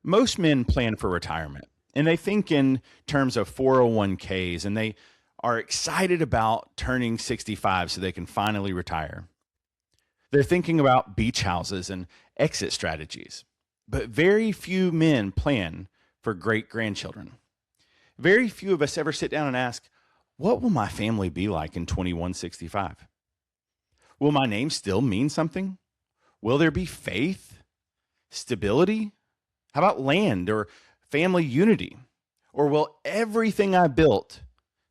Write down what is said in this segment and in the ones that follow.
Most men plan for retirement and they think in terms of 401ks and they are excited about turning 65 so they can finally retire. They're thinking about beach houses and exit strategies. But very few men plan for great grandchildren. Very few of us ever sit down and ask, what will my family be like in 2165? Will my name still mean something? Will there be faith, stability? How about land or family unity? Or will everything I built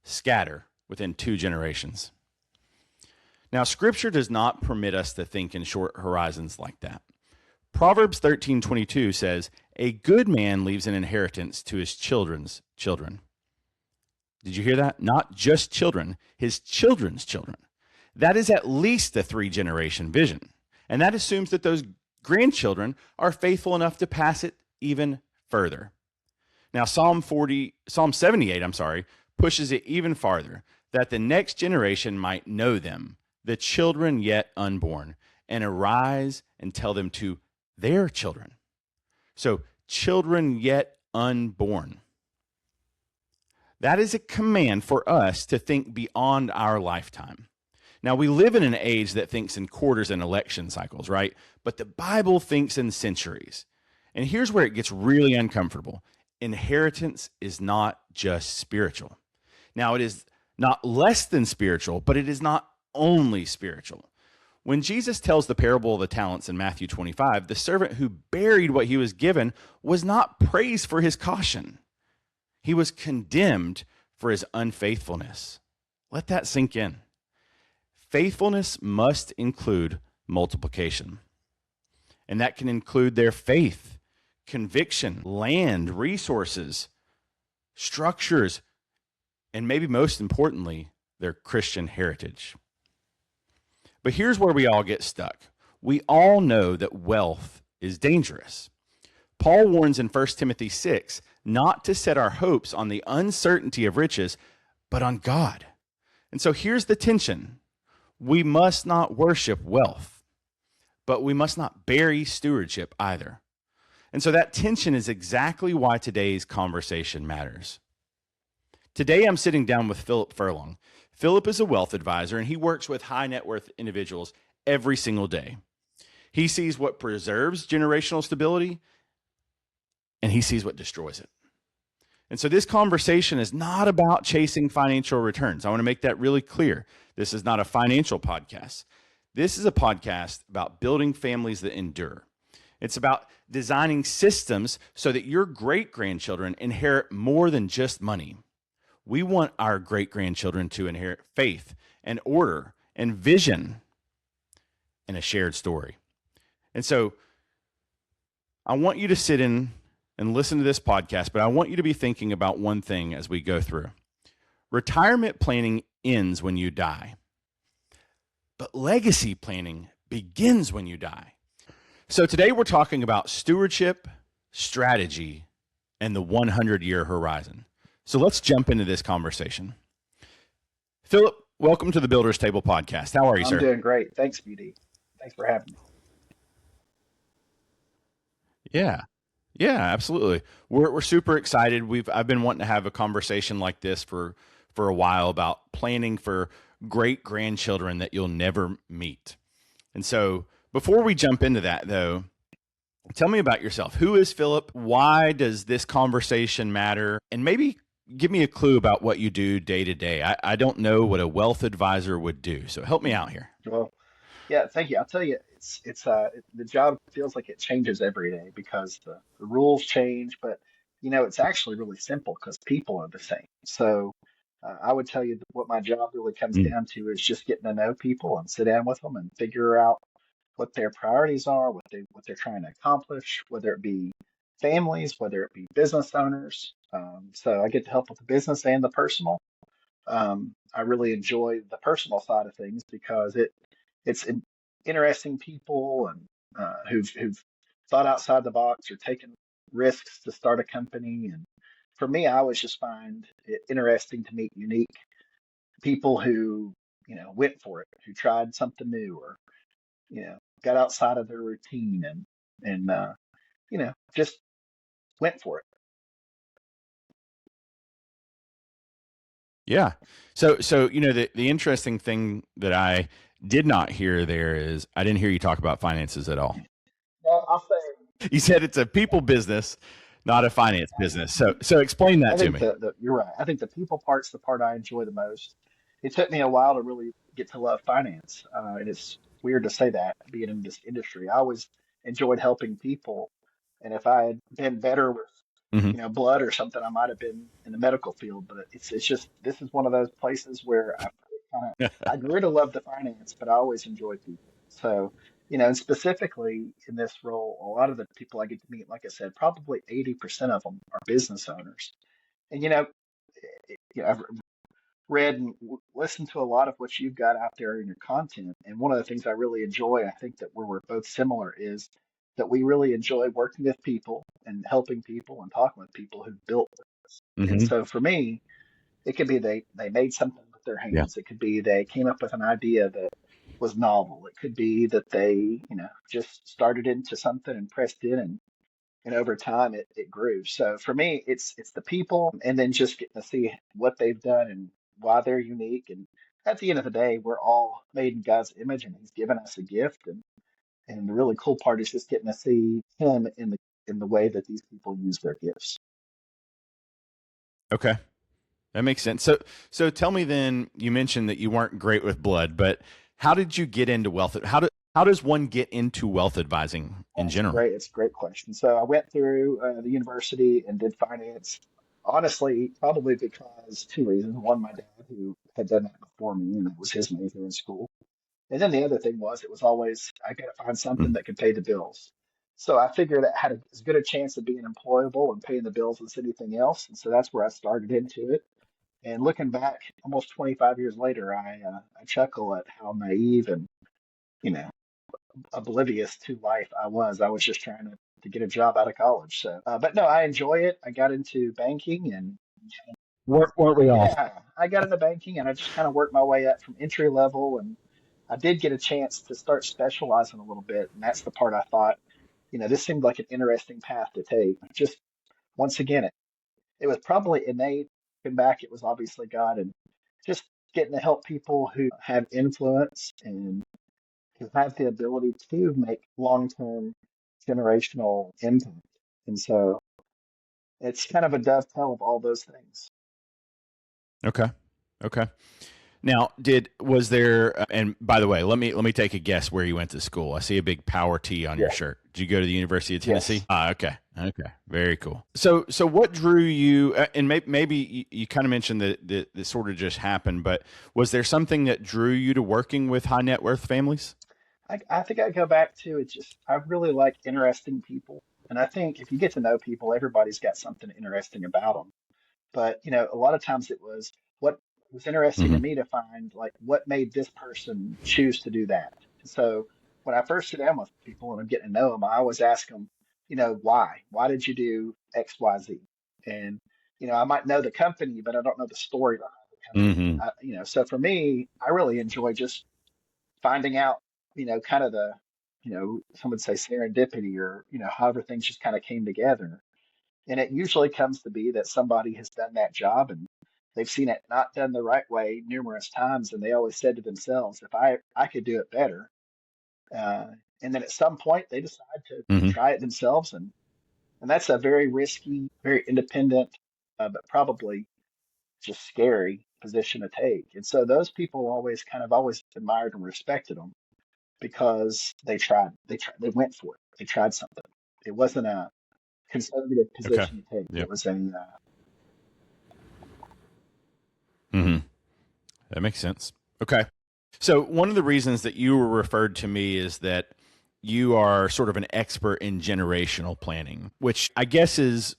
scatter within 2 generations? Now, Scripture does not permit us to think in short horizons like that. Proverbs 13:22 says, "A good man leaves an inheritance to his children's children." Did you hear that? Not just children, his children's children. That is at least a 3 generation vision. And that assumes that those grandchildren are faithful enough to pass it even further. Now, Psalm 78, pushes it even farther, that the next generation might know them, the children yet unborn, and arise and tell them to their children. So, children yet unborn. That is a command for us to think beyond our lifetime. Now, we live in an age that thinks in quarters and election cycles, right? But the Bible thinks in centuries. And here's where it gets really uncomfortable. Inheritance is not just spiritual. Now, it is not less than spiritual, but it is not only spiritual. When Jesus tells the parable of the talents in Matthew 25, the servant who buried what he was given was not praised for his caution. He was condemned for his unfaithfulness. Let that sink in. Faithfulness must include multiplication. And that can include their faith, conviction, land, resources, structures, and maybe most importantly, their Christian heritage. But here's where we all get stuck. We all know that wealth is dangerous. Paul warns in 1 Timothy 6 not to set our hopes on the uncertainty of riches, but on God. And so here's the tension. We must not worship wealth, but we must not bury stewardship either. And so that tension is exactly why today's conversation matters. Today, I'm sitting down with Phillip Furlong. Phillip is a wealth advisor, and he works with high net worth individuals every single day. He sees what preserves generational stability, and he sees what destroys it. And so this conversation is not about chasing financial returns. I want to make that really clear. This is not a financial podcast. This is a podcast about building families that endure. It's about designing systems so that your great-grandchildren inherit more than just money. We want our great-grandchildren to inherit faith and order and vision and a shared story. And so I want you to sit in and listen to this podcast, but I want you to be thinking about one thing as we go through. Retirement planning ends when you die, but legacy planning begins when you die. So today we're talking about stewardship, strategy, and the 100-year horizon. So let's jump into this conversation. Phillip, welcome to the Builders Table podcast. How are you, I'm sir? doing great. Thanks, BD. Thanks for having me. Yeah. Yeah, absolutely. We're super excited. I've been wanting to have a conversation like this for a while about planning for great grandchildren that you'll never meet. And so before we jump into that though, tell me about yourself. Who is Phillip? Why does this conversation matter? And maybe give me a clue about what you do day to day. I don't know what a wealth advisor would do. So help me out here. Well, yeah, thank you. I'll tell you, the job feels like it changes every day because the rules change, but it's actually really simple because people are the same. So I would tell you that what my job really comes Mm. down to is just getting to know people and sit down with them and figure out what their priorities are, what they're trying to accomplish, whether it be families, whether it be business owners. So I get to help with the business and the personal. I really enjoy the personal side of things because it's interesting people and who've thought outside the box or taken risks to start a company. And for me, I always just find it interesting to meet unique people who went for it, who tried something new, or got outside of their routine and just went for it. Yeah. So the interesting thing that I did not hear there is I didn't hear you talk about finances at all. Well, I'll say You said it's a people business, not a finance business. So explain I that to think me. the you're right. I think the people part's the part I enjoy the most. It took me a while to really get to love finance, and it's weird to say that being in this industry. I always enjoyed helping people, and if I had been better with Hmm. blood or something, I might have been in the medical field. But it's just this is one of those places where I grew to love the finance, but I always enjoyed people. So and specifically in this role, a lot of the people I get to meet, like I said, probably 80% of them are business owners. And I've read and listened to a lot of what you've got out there in your content. And one of the things I really enjoy, I think that where we're both similar, is that we really enjoy working with people and helping people and talking with people who built this. And Hmm. so for me, it could be they made something with their Yeah. hands. It could be they came up with an idea that was novel. It could be that they, just started into something and pressed in and over time it grew. So for me, it's the people and then just getting to see what they've done and why they're unique. And at the end of the day, we're all made in God's image and He's given us a gift. And the really cool part is just getting to see Him in the way that these people use their gifts. Okay. That makes sense. So tell me then, you mentioned that you weren't great with blood, but how did you get into wealth? How does one get into wealth advising in That's general? great. It's a great question. So I went through the university and did finance. Honestly, probably because two reasons. One, my dad, who had done that before me, and it was his major in school. And then the other thing was, it was always, I got to find something Mm. that could pay the bills. So I figured it had as good a chance of being employable and paying the bills as anything else. And so that's where I started into it. And looking back, almost 25 years later, I chuckle at how naive and you know oblivious to life I was. I was just trying to get a job out of college. So, but no, I enjoy it. I got into banking and Weren't we all? yeah, I got into banking and I just kind of worked my way up from entry level. And I did get a chance to start specializing a little bit. And that's the part I thought, this seemed like an interesting path to take. Just once again, it was probably innate. Looking back, it was obviously God and just getting to help people who have influence and who have the ability to make long-term generational impact. And so it's kind of a dovetail of all those things. Okay. Okay. Now, did was there? And by the way, let me take a guess where you went to school. I see a big power T on your Yeah. shirt. Did you go to the University of Tennessee? Yes. Ah, okay, okay, very cool. So what drew you? And maybe you kind of mentioned that sort of just happened, but was there something that drew you to working with high net worth families? I think I go back to it just, I really like interesting people. And I think if you get to know people, everybody's got something interesting about them. But, a lot of times it was what was interesting to Hmm. me to find, like, what made this person choose to do that. And so when I first sit down with people and I'm getting to know them, I always ask them, why? Why did you do X, Y, Z? And, I might know the company, but I don't know the story behind the company. Hmm. So for me, I really enjoy just finding out, kind of some would say serendipity or, however things just kind of came together. And it usually comes to be that somebody has done that job and they've seen it not done the right way numerous times. And they always said to themselves, if I could do it better. Uh, and then at some point they decide to Hmm. try it themselves. And that's a very risky, very independent, but probably just scary position to take. And so those people always admired and respected them because they went for it. They tried something. It wasn't a conservative Okay. position to take. It Yep. was a Hmm. That makes sense. Okay. So one of the reasons that you were referred to me is that you are sort of an expert in generational planning, which I guess is,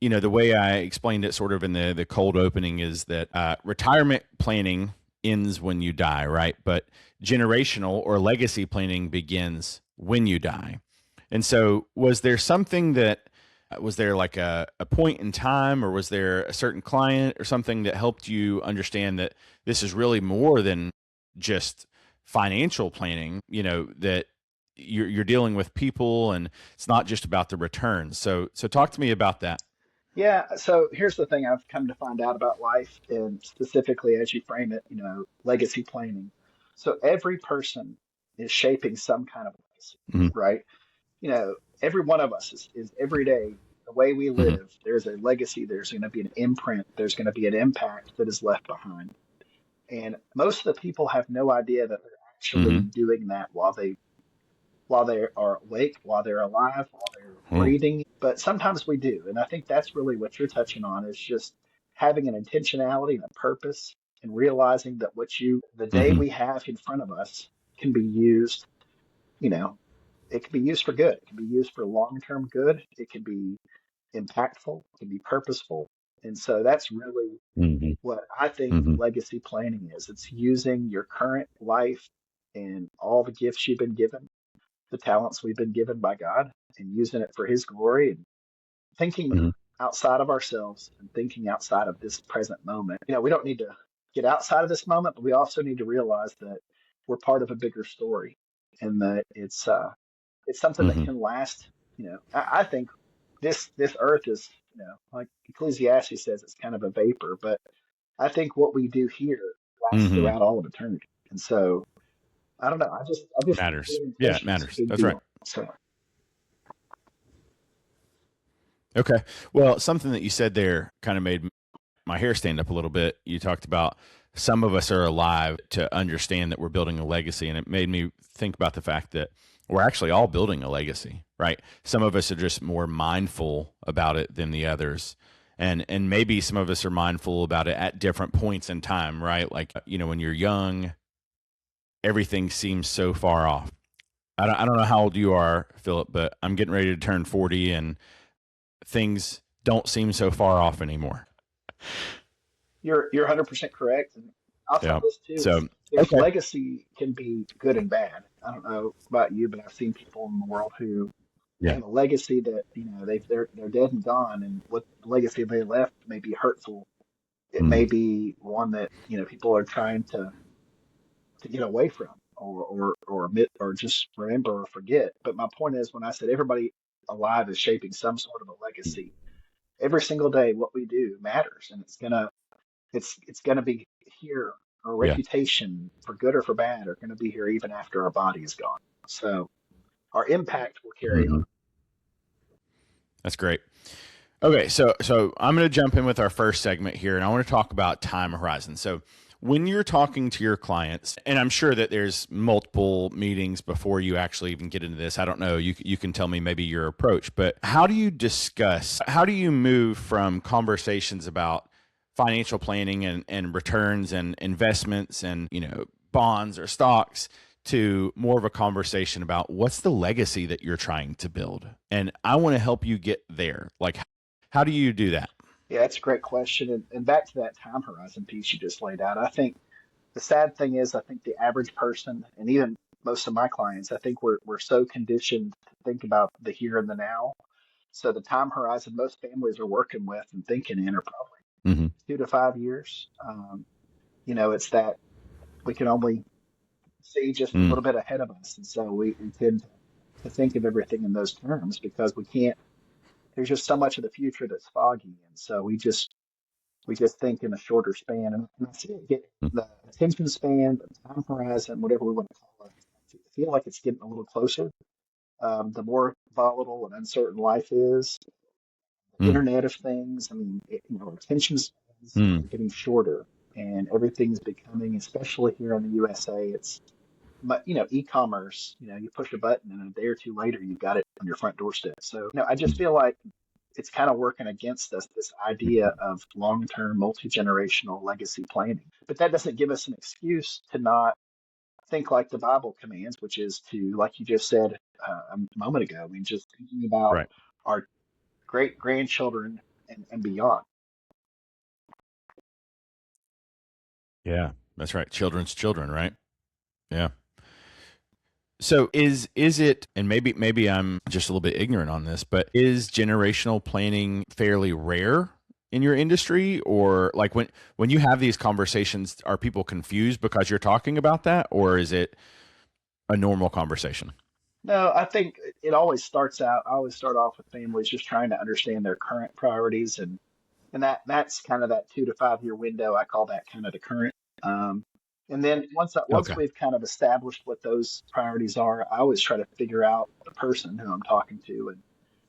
the way I explained it sort of in the cold opening is that retirement planning ends when you die, right? But generational or legacy planning begins when you die. And so was there something that was there like a point in time, or was there a certain client or something that helped you understand that this is really more than just financial planning, that you're dealing with people, and it's not just about the returns. So talk to me about that. Yeah, so here's the thing I've come to find out about life, and specifically as you frame it, legacy planning. So every person is shaping some kind of legacy, Hmm. right? Every one of us is every day, the way we Hmm. live, there's a legacy, there's going to be an imprint, there's going to be an impact that is left behind. And most of the people have no idea that they're actually Hmm. doing that while they are awake, while they're alive, while they're Oh. breathing. But sometimes we do. And I think that's really what you're touching on is just having an intentionality and a purpose and realizing that the day Hmm. we have in front of us can be used, you know, it can be used for good. It can be used for long-term good. It can be impactful. It can be purposeful. And so that's really Hmm. what I think Hmm. legacy planning is. It's using your current life and all the gifts you've been given, the talents we've been given by God, and using it for His glory and thinking Hmm. outside of ourselves and thinking outside of this present moment. We don't need to get outside of this moment, but we also need to realize that we're part of a bigger story and that it's something that Hmm. can last. I think this earth is, like Ecclesiastes says, it's kind of a vapor, but I think what we do here lasts Hmm. throughout all of eternity. And so I don't know. I just think Matters. being Yeah, it intentional is a matters. big That's right. deal. So Okay. Well, something that you said there kind of made my hair stand up a little bit. You talked about some of us are alive to understand that we're building a legacy, and it made me think about the fact that we're actually all building a legacy, right? Some of us are just more mindful about it than the others. And maybe some of us are mindful about it at different points in time, right? Like, when you're young, everything seems so far off. I don't know how old you are, Philip, but I'm getting ready to turn 40, and things don't seem so far off anymore. you're 100% correct. And I'll tell Yeah. this too So, is okay. legacy can be good and bad. I don't know about you, but I've seen people in the world who Yeah. have a legacy that they're dead and gone, and what legacy they left may be hurtful. It may Mm-hmm. be one that people are trying to get away from, or admit, or just remember or forget. But my point is, when I said everybody alive is shaping some sort of a legacy, every single day what we do matters, and it's gonna be here. Our Yeah. reputation, for good or for bad, are going to be here even after our body is gone. So our impact will carry on. Mm-hmm. That's great. Okay, so I'm going to jump in with our first segment here, and I want to talk about time horizon. So when you're talking to your clients, and I'm sure that there's multiple meetings before you actually even get into this. I don't know. You can tell me maybe your approach, but how do you discuss? How do you move from conversations about financial planning and returns and investments and bonds or stocks to more of a conversation about what's the legacy that you're trying to build? And I want to help you get there. Like, how do you do that? Yeah, that's a great question. And back to that time horizon piece you just laid out, I think the sad thing is, I think the average person, and even most of my clients, I think we're so conditioned to think about the here and the now. So the time horizon most families are working with and thinking in are probably Mm-hmm. 2 to 5 years. It's that we can only see just a Mm. little bit ahead of us, and so we tend to think of everything in those terms because we can't. There's just so much of the future that's foggy, and so we just think in a shorter span. And I see it get the attention span, the time horizon, whatever we want to call it. I feel like it's getting a little closer. The more volatile and uncertain life is, the Mm. Internet of Things. I mean, attention spans Mm. are getting shorter, and everything's becoming, especially here in the USA, it's e-commerce. You push a button, and a day or two later, you've got it on your front doorstep. So, I just feel like it's kind of working against us, this idea of long-term multi-generational legacy planning. But that doesn't give us an excuse to not think like the Bible commands, which is to, like you just said a moment ago, I mean, just thinking about Right. our great grandchildren and beyond. Yeah, that's right. Children's children, right? Yeah. So is it, and maybe I'm just a little bit ignorant on this, but is generational planning fairly rare in your industry? Or like when you have these conversations, are people confused because you're talking about that, or is it a normal conversation? No, I think it always starts out. I always start off with families just trying to understand their current priorities, and that's kind of that 2 to 5 year window. I call that kind of the current. Um, and then once Okay. we've kind of established what those priorities are, I always try to figure out the person who I'm talking to and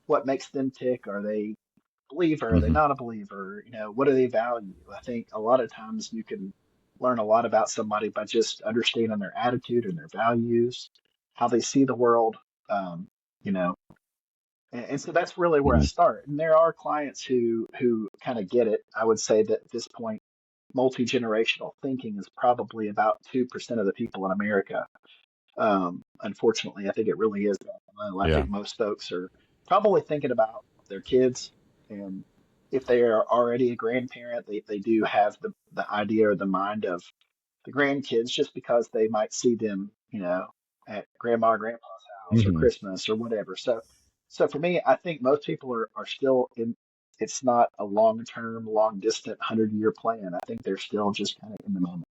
what makes them tick. Are they a believer? Are they Hmm. not a believer? What do they value? I think a lot of times you can learn a lot about somebody by just understanding their attitude and their values, how they see the world. Um, you know, and so that's really where I Hmm. start. And there are clients who kind of get it. I would say that at this point, multi-generational thinking is probably about 2% of the people in America. Unfortunately, I think it really is that low. I Yeah. think most folks are probably thinking about their kids, and if they are already a grandparent, they do have the idea or the mind of the grandkids just because they might see them, at grandma or grandpa's house or Hmm. Christmas or whatever. So for me, I think most people are still in. It's not a long term, long distant 100-year plan. I think they're still just kind of in the moment.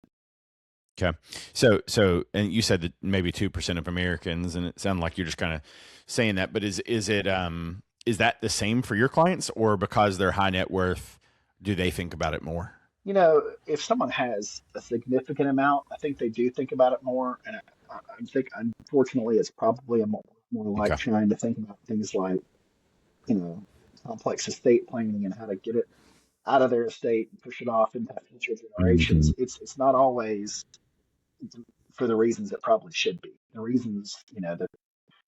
Okay. So, and you said that maybe 2% of Americans, and it sounded like you're just kind of saying that, but is that the same for your clients, or because they're high net worth, do they think about it more? If someone has a significant amount, I think they do think about it more. And I think, unfortunately, it's probably more like Okay. trying to think about things like, you know, complex estate planning and how to get it out of their estate and push it off into future Hmm. generations. It's not always for the reasons it probably should be. The reasons, that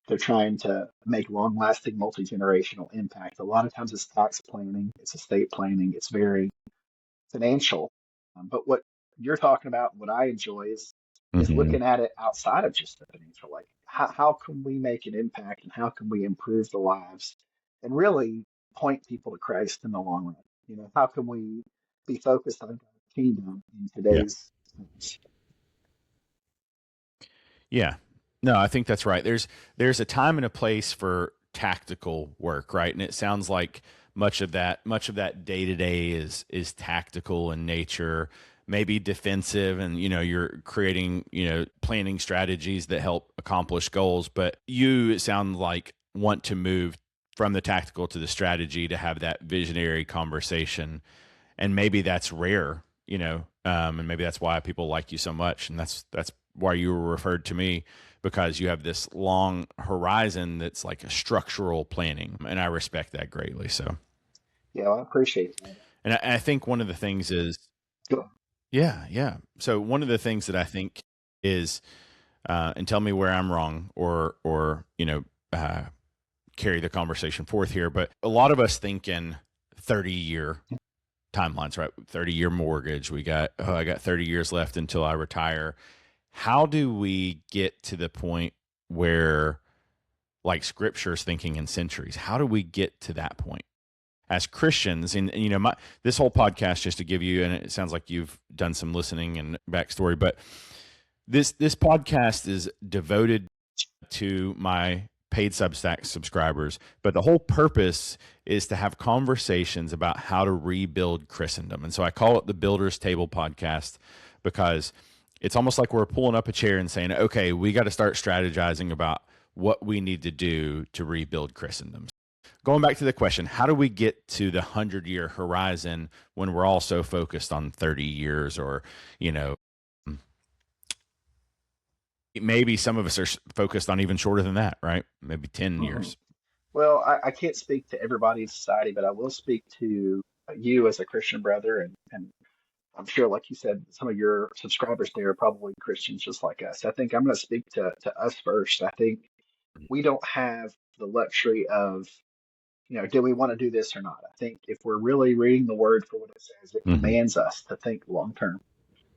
they're trying to make long lasting multi generational impact. A lot of times it's tax planning, it's estate planning, it's very financial. But what you're talking about, what I enjoy is Hmm. looking at it outside of just the financial. Like how can we make an impact and how can we improve the lives and really point people to Christ in the long run? How can we be focused on God's kingdom in Yeah. today's times? Yeah. No, I think that's right. There's a time and a place for tactical work, right? And it sounds like much of that day to day is tactical in nature, maybe defensive, and you're creating planning strategies that help accomplish goals. But you, it sounds like, want to move from the tactical to the strategy to have that visionary conversation, and maybe that's rare, and maybe that's why people like you so much, and that's why you were referred to me, because you have this long horizon that's like a structural planning, and I respect that greatly. So, Yeah, well, I appreciate that. and I think one of the things is, Go- yeah, yeah. So one of the things that I think is, and tell me where I'm wrong, or carry the conversation forth here, but a lot of us think in 30-year timelines, right? 30-year mortgage. I got 30 years left until I retire. How do we get to the point where, like, scripture's thinking in centuries? How do we get to that point as Christians? And this whole podcast, just to give you, and it sounds like you've done some listening and backstory, but this podcast is devoted to my paid Substack subscribers, but the whole purpose is to have conversations about how to rebuild Christendom. And so I call it the Builder's Table podcast, because it's almost like we're pulling up a chair and saying, okay, we got to start strategizing about what we need to do to rebuild Christendom. Going back to the question, how do we get to the 100-year horizon when we're all so focused on 30 years, or, you know, maybe some of us are focused on even shorter than that, right? Maybe 10 Mhm. years. Well, I can't speak to everybody in society, but I will speak to you as a Christian brother, and I'm sure, like you said, some of your subscribers there are probably Christians just like us. I think I'm going to speak to us first. I think we don't have the luxury of, do we want to do this or not? I think if we're really reading the word for what it says, it Hmm. commands us to think long term.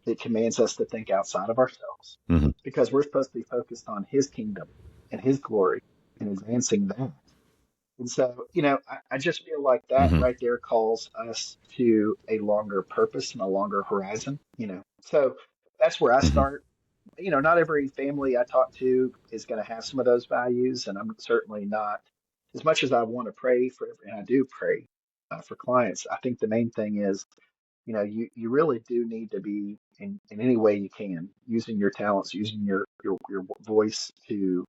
It commands us to think outside of ourselves Hmm. because we're supposed to be focused on his kingdom and his glory and advancing that. And so, I just feel like that Hmm. right there calls us to a longer purpose and a longer horizon. So that's where I Hmm. start. Not every family I talk to is going to have some of those values, and I'm certainly not, as much as I want to pray for, and I do pray for clients. I think the main thing is, you really do need to be in any way you can using your talents, using your voice to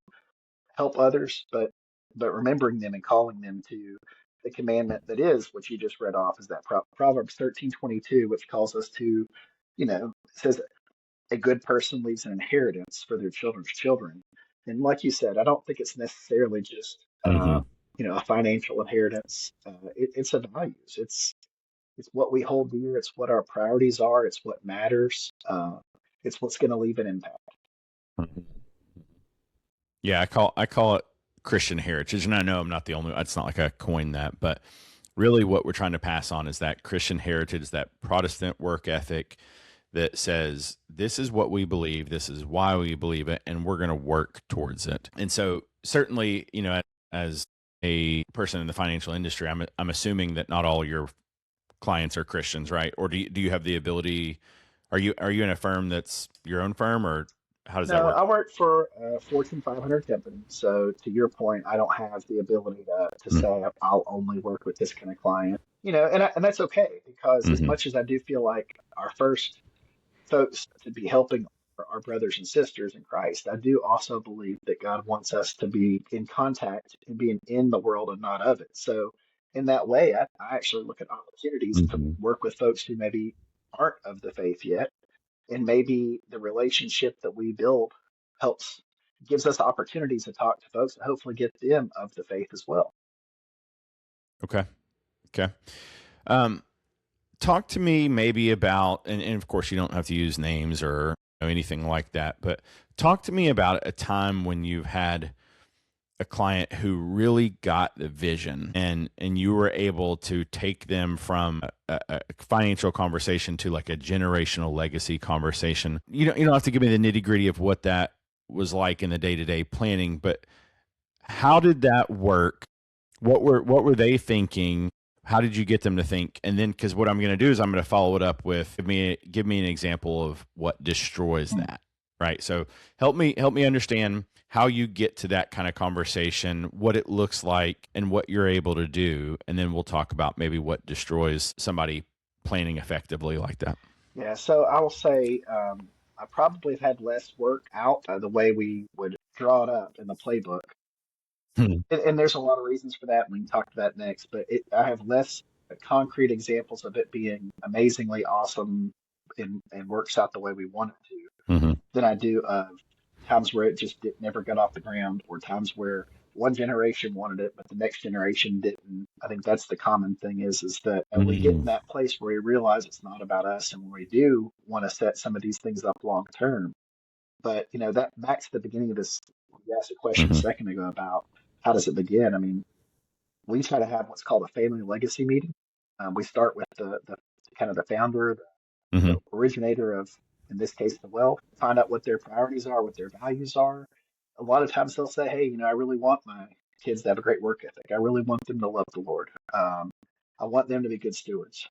help others, but remembering them and calling them to the commandment that is what you just read off is that Proverbs 13:22, which calls us to, says a good person leaves an inheritance for their children's children. And like you said, I don't think it's necessarily just Hmm. a financial inheritance. It's a values. It's what we hold dear. It's what our priorities are. It's what matters. It's what's going to leave an impact. Yeah, I call it Christian heritage, and I know I'm not the only. It's not like I coined that, but really, what we're trying to pass on is that Christian heritage, that Protestant work ethic that says this is what we believe, this is why we believe it, and we're going to work towards it. And so, certainly, as a person in the financial industry, I'm assuming that not all your clients are Christians, right? Or do you have the ability? Are you in a firm that's your own firm, or how does that No, work? I work for a Fortune 500 company. So to your point, I don't have the ability to say I'll only work with this kind of client. And that's okay because as Mm-hmm. much as I do feel like our first folks to be helping our brothers and sisters in Christ, I do also believe that God wants us to be in contact and being in the world and not of it. So in that way, I actually look at opportunities to Mm-hmm. work with folks who maybe aren't of the faith yet and maybe the relationship that we build helps gives us opportunities to talk to folks and hopefully get them of the faith as well. Okay. Okay. Um, Talk to me maybe about, and of course you don't have to use names or anything like that, but talk to me about a time when you've had a client who really got the vision and you were able to take them from a financial conversation to like a generational legacy conversation. You don't have to give me the nitty gritty of what that was like in the day to day planning, but how did that work? What were they thinking? How did you get them to think? And then, because what I'm going to do is I'm going to follow it up with give me an example of what destroys Hmm. that, right? So help me understand how you get to that kind of conversation, what it looks like, and what you're able to do, and then we'll talk about maybe what destroys somebody planning effectively like that. Yeah, so I will say I probably have had less work out the way we would draw it up in the playbook. Hmm. And there's a lot of reasons for that. And we can talk to that next. But I have less concrete examples of it being amazingly awesome and works out the way we want it to Hmm. than I do of times where it just never got off the ground or times where one generation wanted it, but the next generation didn't. I think that's the common thing is that we get in Hmm. that place where we realize it's not about us and we do want to set some of these things up long term. But that back to the beginning of this, you asked a question a Hmm. second ago about how does it begin? I mean, we try to have what's called a family legacy meeting. We start with the kind of the founder, the Hmm. originator of, in this case, the wealth, find out what their priorities are, what their values are. A lot of times they'll say, hey, I really want my kids to have a great work ethic. I really want them to love the Lord. I want them to be good stewards.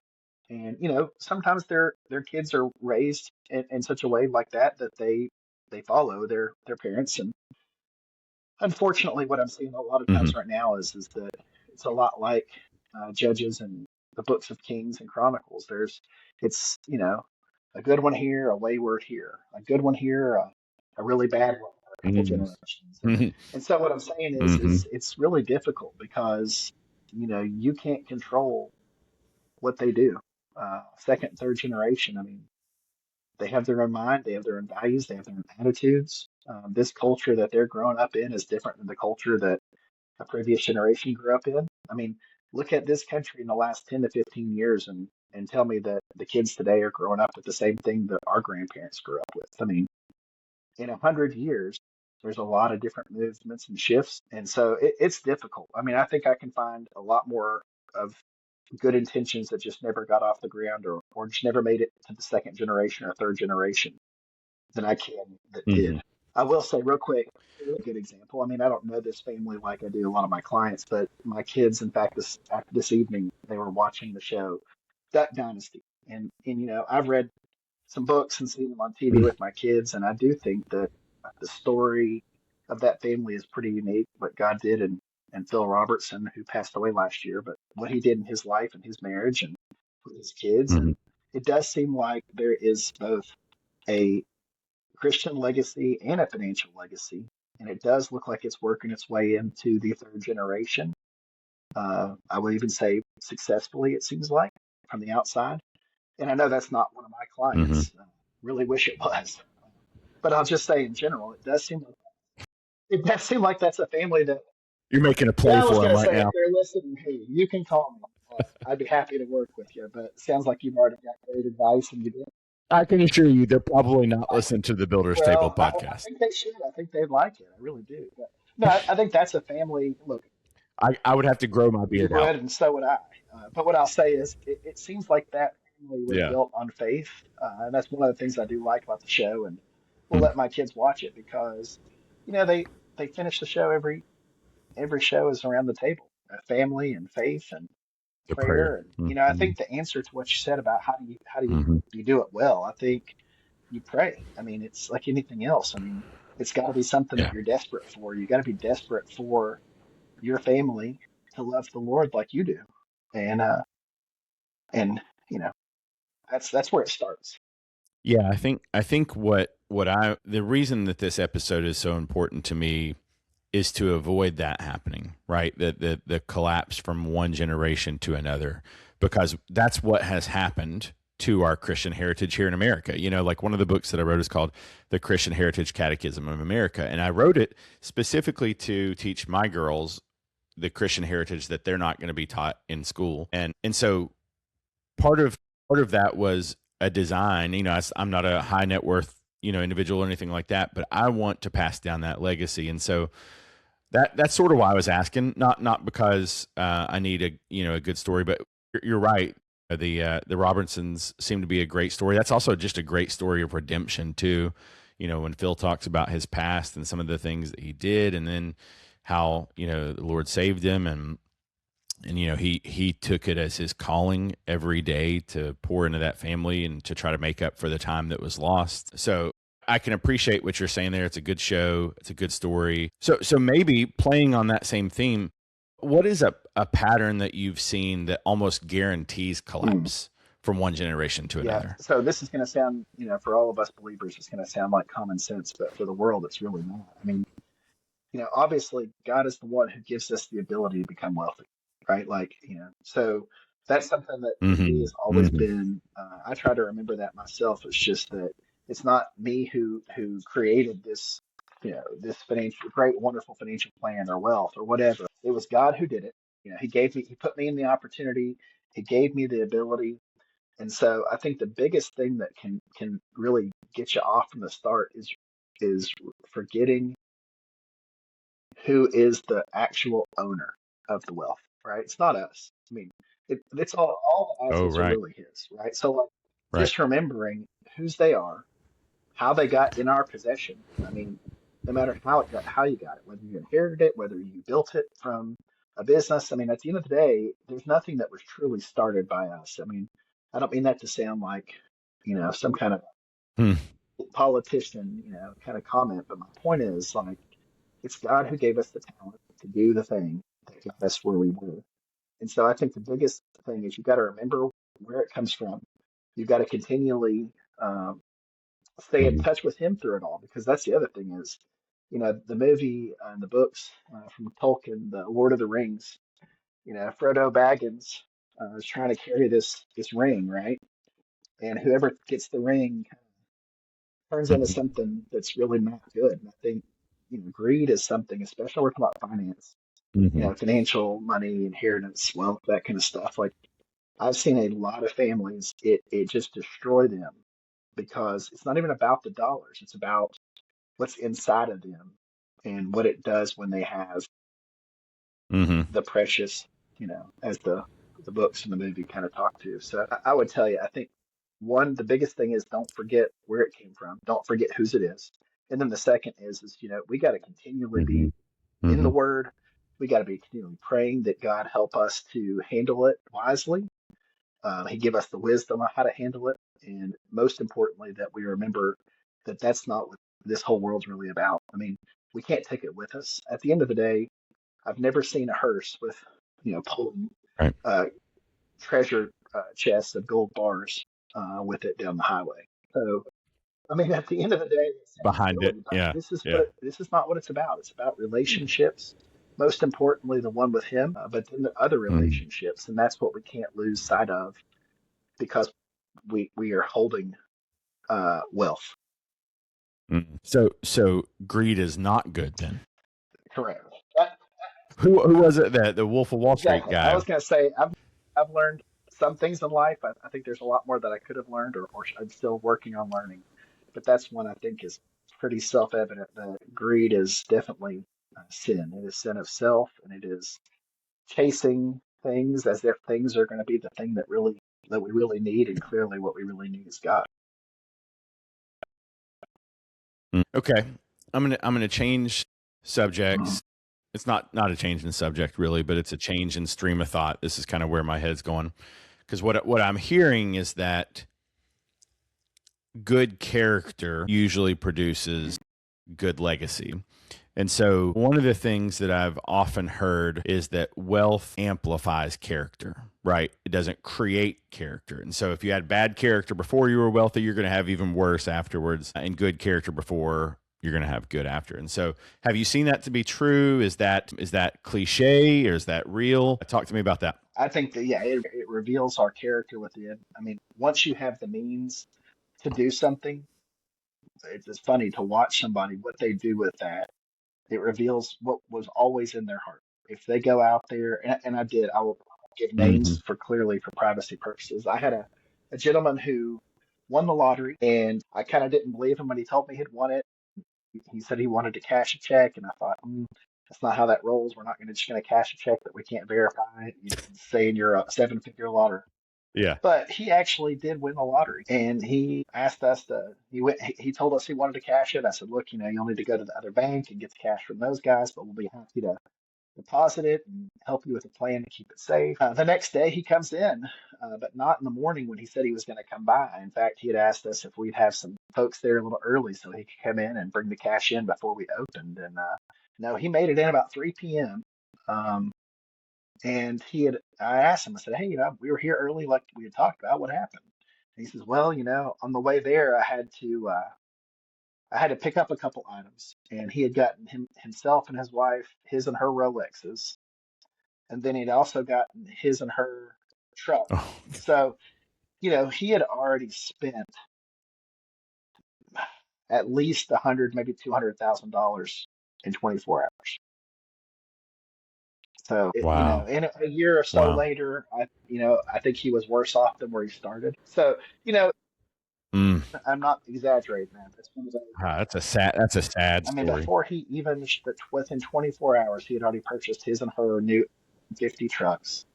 And, sometimes their kids are raised in such a way like that they follow their parents. And unfortunately, what I'm seeing a lot of Hmm. times right now is that it's a lot like Judges and the books of Kings and Chronicles. It's a good one here, a wayward here, a good one here, a really bad one, a couple Hmm. generations, Hmm. and so what I'm saying is Hmm. it's really difficult because you can't control what they do. Second, third generation. I mean, they have their own mind, they have their own values, they have their own attitudes. This culture that they're growing up in is different than the culture that a previous generation grew up in. I mean, look at this country in the last 10 to 15 years and tell me that the kids today are growing up with the same thing that our grandparents grew up with. I mean, in 100 years, there's a lot of different movements and shifts. And so it's difficult. I mean, I think I can find a lot more of good intentions that just never got off the ground or just never made it to the second generation or third generation than I can that did. Hmm. I will say real quick, a really good example. I mean, I don't know this family like I do a lot of my clients, but my kids, in fact, this evening they were watching the show Duck Dynasty, and I've read some books and seen them on TV with my kids, and I do think that the story of that family is pretty unique. What God did and Phil Robertson, who passed away last year, but what he did in his life and his marriage and with his kids, Hmm. and it does seem like there is both a Christian legacy and a financial legacy. and it does look like it's working its way into the third generation. I would even say successfully, it seems like from the outside. And I know that's not one of my Hmm. clients. Really wish it was. But I'll just say in general, it does seem like that's a family that. You're making a play Yeah, I was for him gonna right say if now. they're listening, hey, you can call me. I'd be happy to work with you. But it sounds like you've already got great advice, and you did. I can assure you, they're probably not listening to the Builder's Table Well, I podcast. think they should. I think they'd like it. I really do. But no, I think that's a family. Look, I would have to grow my you beard out. would, and so would I. But what I'll say is, it seems like that family was Yeah. built on faith, and that's one of the things I do like about the show. And we'll Mm. let my kids watch it because, they finish the show every show is around the table, family and faith and The prayer. prayer. And I Hmm. think the answer to what you said about Hmm. how do you do it well, I think you pray. I mean, it's like anything else. I mean, it's got to be something that Yeah. you're desperate for. You got to be desperate for your family to love the Lord like you do, and and you know that's where it starts. Yeah, I think the reason that this episode is so important to me is to avoid that happening, right? The collapse from one generation to another, because that's what has happened to our Christian heritage here in America. Like one of the books that I wrote is called The Christian Heritage Catechism of America, and I wrote it specifically to teach my girls the Christian heritage that they're not going to be taught in school. And so part of part of that was a design. I'm not a high net worth individual or anything like that, but I want to pass down that legacy. And so that's sort of why I was asking, not because I need a good story, but you're right. The Robertsons seem to be a great story. That's also just a great story of redemption too. When Phil talks about his past and some of the things that he did, and then how the Lord saved him, and he took it as his calling every day to pour into that family and to try to make up for the time that was lost. So I can appreciate what you're saying there. It's a good show. It's a good story. So maybe playing on that same theme, what is a pattern that you've seen that almost guarantees Hmm. collapse from one generation to Yeah. another? So this is going to sound, for all of us believers, it's going to sound like common sense, but for the world, it's really not. I mean, obviously God is the one who gives us the ability to become wealthy, right? Like, so that's something that for me Mm-hmm. has always Mm-hmm. been, I try to remember that myself. It's just that it's not me who created this financial, great, wonderful financial plan or wealth or whatever. It was God who did it. He put me in the opportunity. He gave me the ability. And so I think the biggest thing that can really get you off from the start is forgetting who is the actual owner of the wealth, right? It's not us. I mean, it's all the Oh, assets are right. really his, right? So like Right. just remembering whose they are, how they got in our possession. I mean, no matter how you got it, whether you inherited it, whether you built it from a business. I mean, at the end of the day, there's nothing that was truly started by us. I mean, I don't mean that to sound like, some kind of Hmm. politician, kind of comment, but my point is like it's God who gave us the talent to do the thing that got us where we were. And so I think the biggest thing is you got to remember where it comes from. You've got to continually um, stay in Hmm. touch with him through it all, because that's the other thing is, the movie and the books from Tolkien, the Lord of the Rings. Frodo Baggins is trying to carry this ring, right? And whoever gets the ring turns into Hmm. something that's really not good. And I think, greed is something, especially working about finance, Hmm. financial money, inheritance, wealth, that kind of stuff. Like I've seen a lot of families, it just destroy them because it's not even about the dollars. It's about what's inside of them and what it does when they have Hmm. the precious, as the books and the movie kind of talk to. So I would tell you, I think one, the biggest thing is don't forget where it came from. Don't forget whose it is. And then the second is we got to continually Hmm. be in the Hmm. Word. We got to be continually praying that God help us to handle it wisely. He give us the wisdom on how to handle it, and most importantly, that we remember that that's not what this whole world's really about. I mean, we can't take it with us. At the end of the day, I've never seen a hearse with, pulling Right. uh, treasure chests of gold bars with it down the highway. So I mean, at the end of the day, it's behind it. accountability, but Yeah. this is Yeah. this is not what it's about. It's about relationships. Most importantly, the one with him, but then the other Mm, relationships, and that's what we can't lose sight of because we are holding wealth. mm. So greed is not good then. Correct. Who was it that the Wolf of Wall Street Exactly. I guy? was going to say I've learned some things in life. I think there's a lot more that I could have learned, or I'm still working on learning. But that's one I think is pretty self-evident that greed is definitely sin. It is sin of self, and it is chasing things as if things are going to be the thing that we really need, and clearly what we really need is God. Mm. Okay. I'm gonna change Mhm. subjects. It's not a change in subject really, but it's a change in stream of thought. This is kind of where my head's going because what I'm hearing is that good character usually produces good legacy. And so, one of the things that I've often heard is that wealth amplifies character, right? It doesn't create character. And so, if you had bad character before you were wealthy, you're going to have even worse afterwards, and good character before, you're going to have good after. And so, have you seen that to be true? Is that cliche or is that real? Talk to me about that. I think that yeah, it reveals our character within. I mean, once you have the means to do something, it's funny to watch somebody what they do with that. It reveals what was always in their heart. If they go out there, and I will give Mm-hmm. names for clearly for privacy purposes. I had a gentleman who won the lottery, and I kind of didn't believe him when he told me he'd won it. He said he wanted to cash a check, and I thought, that's not how that rolls. We're not going to just going to cash a check that we can't verify. You saying you're a seven-figure lottery. Yeah. But he actually did win the lottery, and he asked us to. He went. He told us he wanted to cash it. I said, "Look, you'll need to go to the other bank and get the cash from those guys, but we'll be happy to deposit it and help you with a plan to keep it safe." The next day, he comes in, but not in the morning when he said he was going to come by. In fact, he had asked us if we'd have some folks there a little early so he could come in and bring the cash in before we opened. And no, he made it in about 3 p.m. Um, and I asked him, I said, "Hey, we were here early, like we had talked about. What happened?" And he says, "Well, on the way there, I had to pick up a couple items, and he had gotten himself and his wife his and her Rolexes, and then he'd also gotten his and her truck. Oh, So, he had already spent at least 100, maybe $200,000 in 24 hours. So, wow. in a year or so Wow. later, I think he was worse off than where he started. So, Mm. I'm not exaggerating that. That's one of those. That's a sad I mean, story. before he even, within 24 hours, he had already purchased his and her new 50 trucks.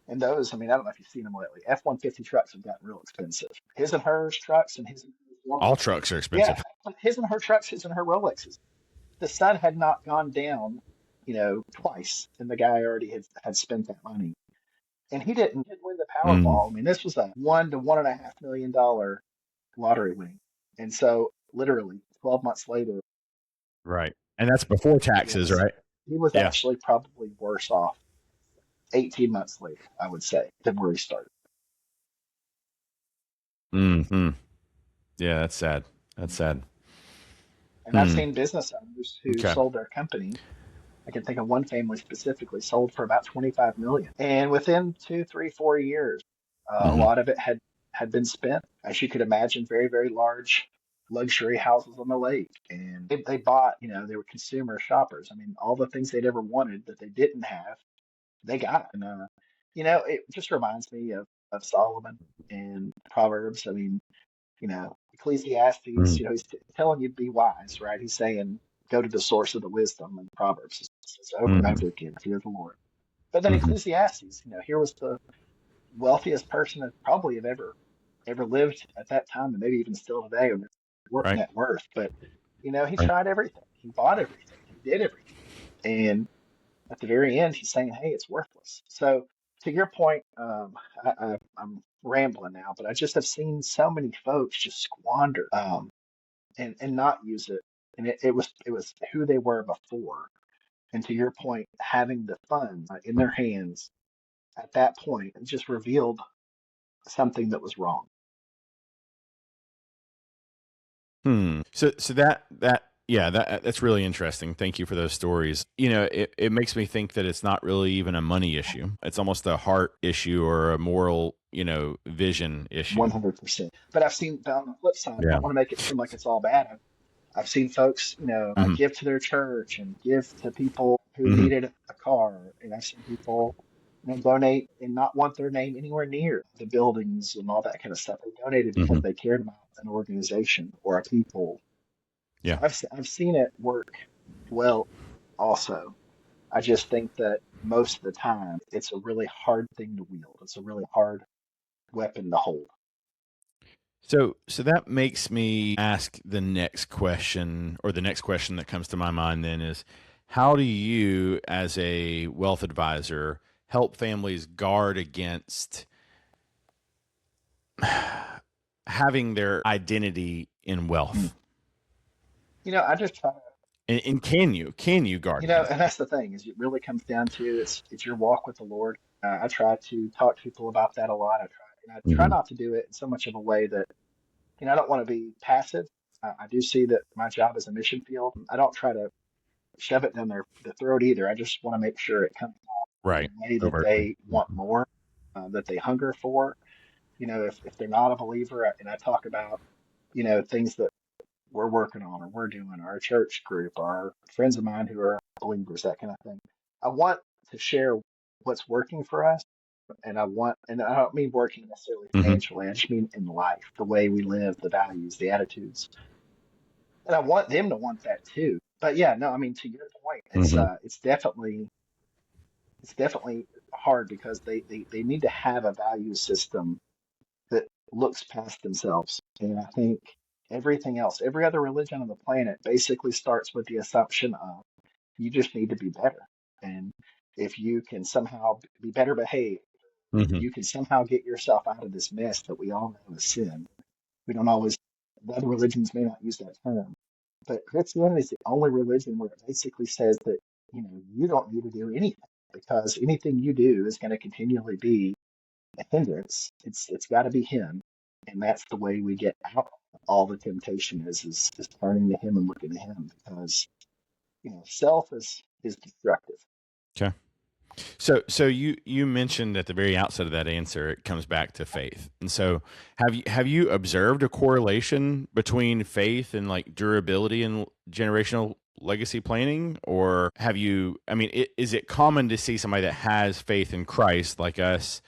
And those, I mean, I don't know if you've seen them lately. F-150 trucks have gotten real expensive. His and hers trucks and his and hers All Rolexes. trucks are Yeah, expensive. his and her trucks, his and her Rolexes. The sun had not gone down, twice, and the guy already had spent that money. And he didn't win the Mm. Powerball. I mean, this was a $1 to $1.5 million lottery winning. And so, literally, 12 months later, Right. And that's before taxes, yes, right? he was Yeah. actually probably worse off 18 months later, I would say, than where he started. Hmm. Yeah, that's sad. That's sad. And I've Hmm. seen business owners who Okay. sold their company. I can think of one family specifically sold for about 25 million. And within 2, 3, 4 years, a Hmm. lot of it had been spent. As you could imagine, very, very large luxury houses on the lake. And they bought, they were consumer shoppers. I mean, all the things they'd ever wanted that they didn't have, they got. And, it just reminds me of Solomon and Proverbs. I mean, Ecclesiastes, Mm. he's telling you to be wise, right? He's saying, go to the source of the wisdom and Proverbs. It says over and Hmm. over again, fear the Lord. But then Hmm. Ecclesiastes, here was the wealthiest person that probably have ever lived at that time, and maybe even still today, or Right. net worth. But he Right. tried everything. He bought everything. He did everything. And at the very end, he's saying, "Hey, it's worthless." So to your point, I'm rambling now, but I just have seen so many folks just squander and not use it. And it was who they were before. And to your point, having the funds in their hands at that point just revealed something that was wrong. So that yeah, that's really interesting. Thank you for those stories. It makes me think that it's not really even a money issue. It's almost a heart issue or a moral, vision issue. 100%. But I've seen on the flip side, I Yeah. don't want to make it seem like it's all bad. I've seen folks, Hmm. give to their church and give to people who Hmm. needed a car. And I've seen people, donate and not want their name anywhere near the buildings and all that kind of stuff. They donated because Hmm. they cared about an organization or a people. So Yeah. I've seen it work well also. I just think that most of the time it's a really hard thing to wield. It's a really hard weapon to hold. So that makes me ask the next question, or the next question that comes to my mind then is, how do you, as a wealth advisor, help families guard against having their identity in Mm. wealth? I just try to, And can you guard against and that? that's the thing is it really comes down to it's your walk with the Lord. I try to talk to people about that a lot. I try Hmm. not to do it in so much of a way that I don't want to be passive. I do see that my job is a mission field. I don't try to shove it down their throat either. I just want to make sure it comes in Right. a way that Overtly. they want more, that they hunger for. If they're not a believer, and I talk about, things that we're working on or we're doing, our church group, our friends of mine who are believers, that kind of thing. I want to share what's working for us. And I don't mean working necessarily Hmm. financially. I just mean in life, the way we live, the values, the attitudes. And I want them to want that too. But yeah, no, I mean, to your point, Hmm. it's definitely hard because they need to have a value system that looks past themselves. And I think everything else, every other religion on the planet basically starts with the assumption of you just need to be better. And if you can somehow be better behaved, Hmm. you can somehow get yourself out of this mess that we all know is sin. We don't always, the other religions may not use that term, but Christianity is the only religion where it basically says that, you don't need to do anything because anything you do is going to continually be a hindrance. It's got to be Him, and that's the way we get out. All the temptation is turning to Him and looking to Him because self is destructive. Okay. So you mentioned at the very outset of that answer, it comes back to faith. And so have you observed a correlation between faith and like durability and generational legacy planning? Or have you, I mean, is it common to see somebody that has faith in Christ like us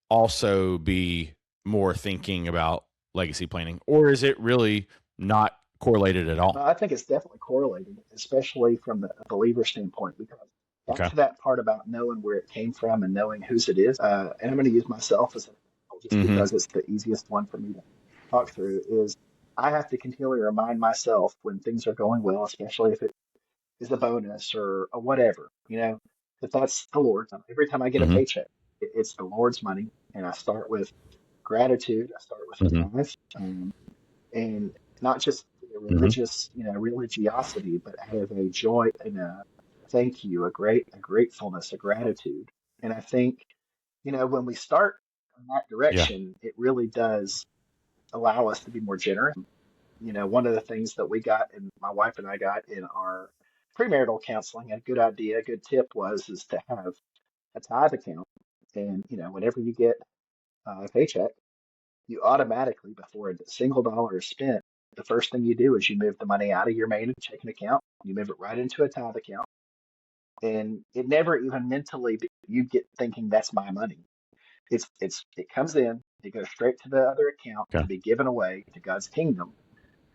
also be more thinking about legacy planning? Or is it really not correlated at all? I think it's definitely correlated, especially from the believer standpoint, because back Okay. to that part about knowing where it came from and knowing whose it is. And I'm going to use myself as an example just Mm-hmm. because it's the easiest one for me to talk through. Is I have to continually remind myself when things are going well, especially if it is a bonus or a whatever, that that's the Lord. Every time I get a Mm-hmm. paycheck, it's the Lord's money, and I start with gratitude. I start with Mm-hmm. a tithe, and not just a Mm-hmm. religious, religiosity, but out of a joy and a thank you, a gratefulness, a gratitude. And I think, when we start in that Yeah. direction, it really does allow us to be more generous. One of the things that we got and my wife and I got in our premarital counseling, a good idea, a good tip is to have a tithe account. And, whenever you get a paycheck, you automatically, before a single dollar is spent, the first thing you do is you move the money out of your main checking account, you move it right into a tithe account, and it never even mentally you get thinking that's my money. It comes in, it goes straight to the other account Okay. to be given away to God's kingdom,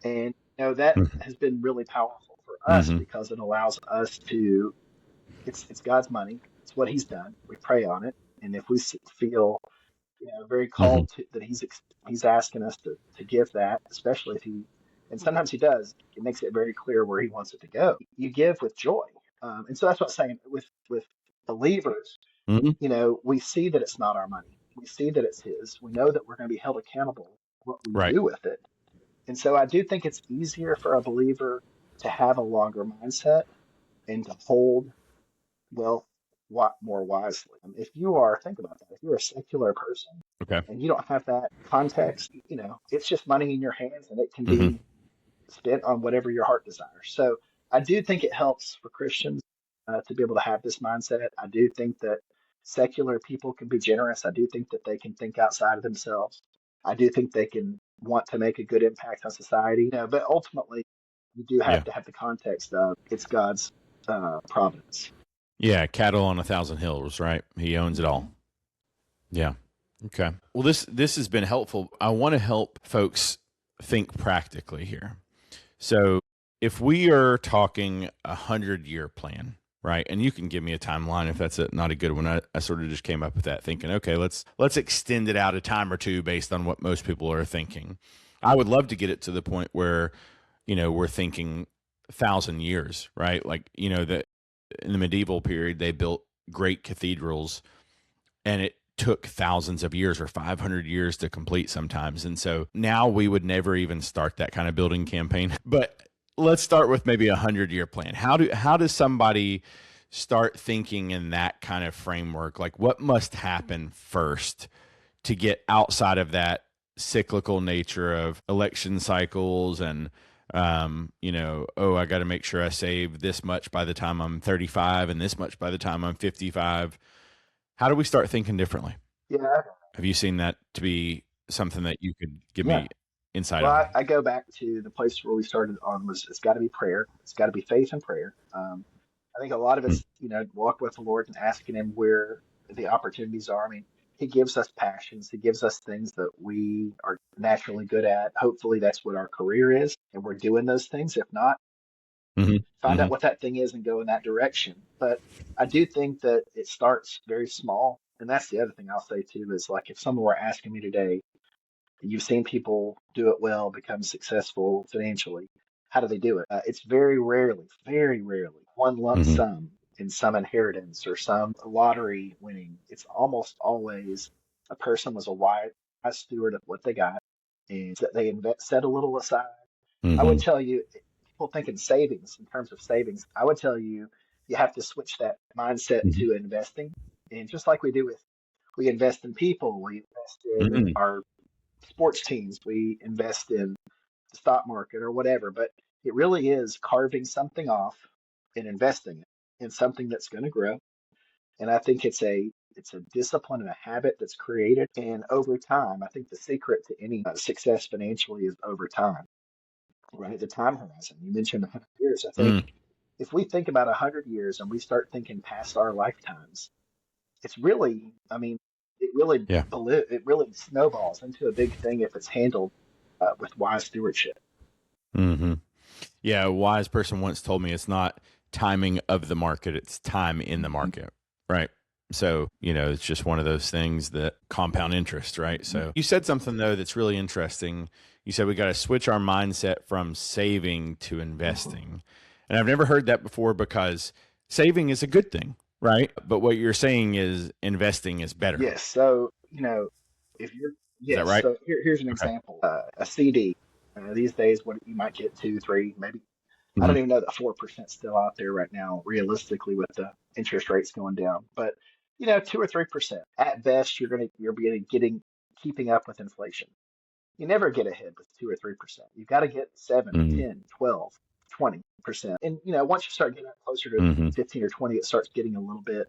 and that has been really powerful for us Mm-hmm. because it allows us to. It's God's money. It's what He's done. We pray on it, and if we feel very Mm-hmm. called to that he's asking us to give that, especially if and sometimes he does. It makes it very clear where he wants it to go. You give with joy, and so that's what I'm saying with believers. Mm-hmm. We see that it's not our money. We see that it's His. We know that we're going to be held accountable for what we Right. do with it, and so I do think it's easier for a believer to have a longer mindset and to hold wealth more wisely. If you are, think about that. If you're a secular person Okay. and you don't have that context, it's just money in your hands and it can Mm-hmm. be. spent on whatever your heart desires. So I do think it helps for Christians to be able to have this mindset. I do think that secular people can be generous. I do think that they can think outside of themselves. I do think they can want to make a good impact on society. But ultimately, you do have Yeah. to have the context of it's God's providence. Yeah. Cattle on 1,000 hills, right? He owns it all. Mhm. Yeah. Okay. Well, this has been helpful. I want to help folks think practically here. So, if we are talking 100-year plan, right? And you can give me a timeline if that's not a good one. I sort of just came up with that thinking, okay, let's extend it out a time or two based on what most people are thinking. I would love to get it to the point where, we're thinking 1,000 years, right? Like, that in the medieval period they built great cathedrals and it took thousands of years or 500 years to complete sometimes. And so now we would never even start that kind of building campaign. But let's start with maybe 100-year plan. How does somebody start thinking in that kind of framework? Like what must happen first to get outside of that cyclical nature of election cycles and I got to make sure I save this much by the time I'm 35 and this much by the time I'm 55. How do we start thinking differently? Yeah, Have you seen that to be something that you could give yeah. me insight Well, on? I go back to the place where we started on was it's got to be prayer. It's got to be faith and prayer. I think a lot of Mm, us, walk with the Lord and asking Him where the opportunities are. I mean, He gives us passions. He gives us things that we are naturally good at. Hopefully, that's what our career is, and we're doing those things. If not, mhm, find out mhm, what that thing is and go in that direction. But I do think that it starts very small. And that's the other thing I'll say too is like if someone were asking me today, you've seen people do it well, become successful financially. How do they do it? It's very rarely, one lump mhm, sum in some inheritance or some lottery winning. It's almost always a person was a wise steward of what they got and they set a little aside. I would mhm, tell you, people think in savings, in terms of savings, I would tell you, you have to switch that mindset mhm, to investing. And just like we invest in people, we invest in mhm, our sports teams, we invest in the stock market or whatever, but it really is carving something off and investing it in something that's going to grow. And I think it's a discipline and a habit that's created. And over time, I think the secret to any success financially is over time, right? The time horizon. You mentioned 100 years. I think mm. if we think about 100 years and we start thinking past our lifetimes, it's really, I mean, Yeah. it really snowballs into a big thing if it's handled with wise stewardship. Hmm. Yeah. A wise person once told me it's not timing of the market, it's time in the Mhm, market. Right. So, it's just one of those things that compound interest, right? mhm. So, you said something though that's really interesting. You said we got to switch our mindset from saving to Mhm. investing. And I've never heard that before because saving is a good thing, right? But what you're saying is investing is better. Yes. So, if you're, Is that yes. right? So here's an Okay. example. A CD. These days, what you might get two, three, maybe. I don't Hmm. even know that 4% still out there right now, realistically, with the interest rates going down. But 2 or 3% at best, you're getting keeping up with inflation. You never get ahead with 2 or 3%. You've got to get 7, Hmm. 10, 12, 20%. And once you start getting closer to Hmm. 15 or 20, it starts getting a little bit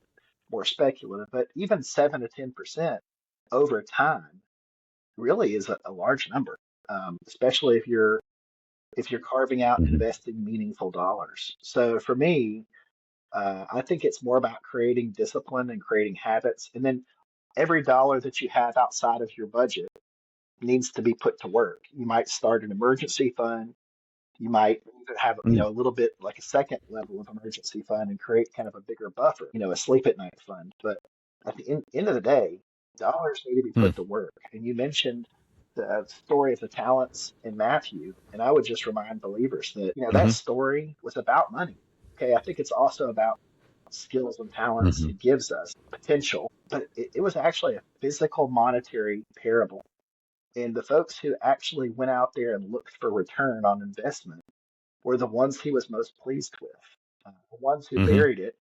more speculative. But even 7 to 10% over time really is a large number, especially if you're carving out and Hmm. investing meaningful dollars. So for me, I think it's more about creating discipline and creating habits. And then every dollar that you have outside of your budget needs to be put to work. You might start an emergency fund. You might even have, a little bit like a second level of emergency fund and create kind of a bigger buffer, a sleep at night fund. But at the end of the day, dollars need to be Hmm. put to work. And you mentioned the story of the talents in Matthew. And I would just remind believers that, that Hmm. story was about money. Okay. I think it's also about skills and talents Hmm. he gives us, potential, but it was actually a physical monetary parable, and the folks who actually went out there and looked for return on investment were the ones he was most pleased with. The ones who Hmm. buried it,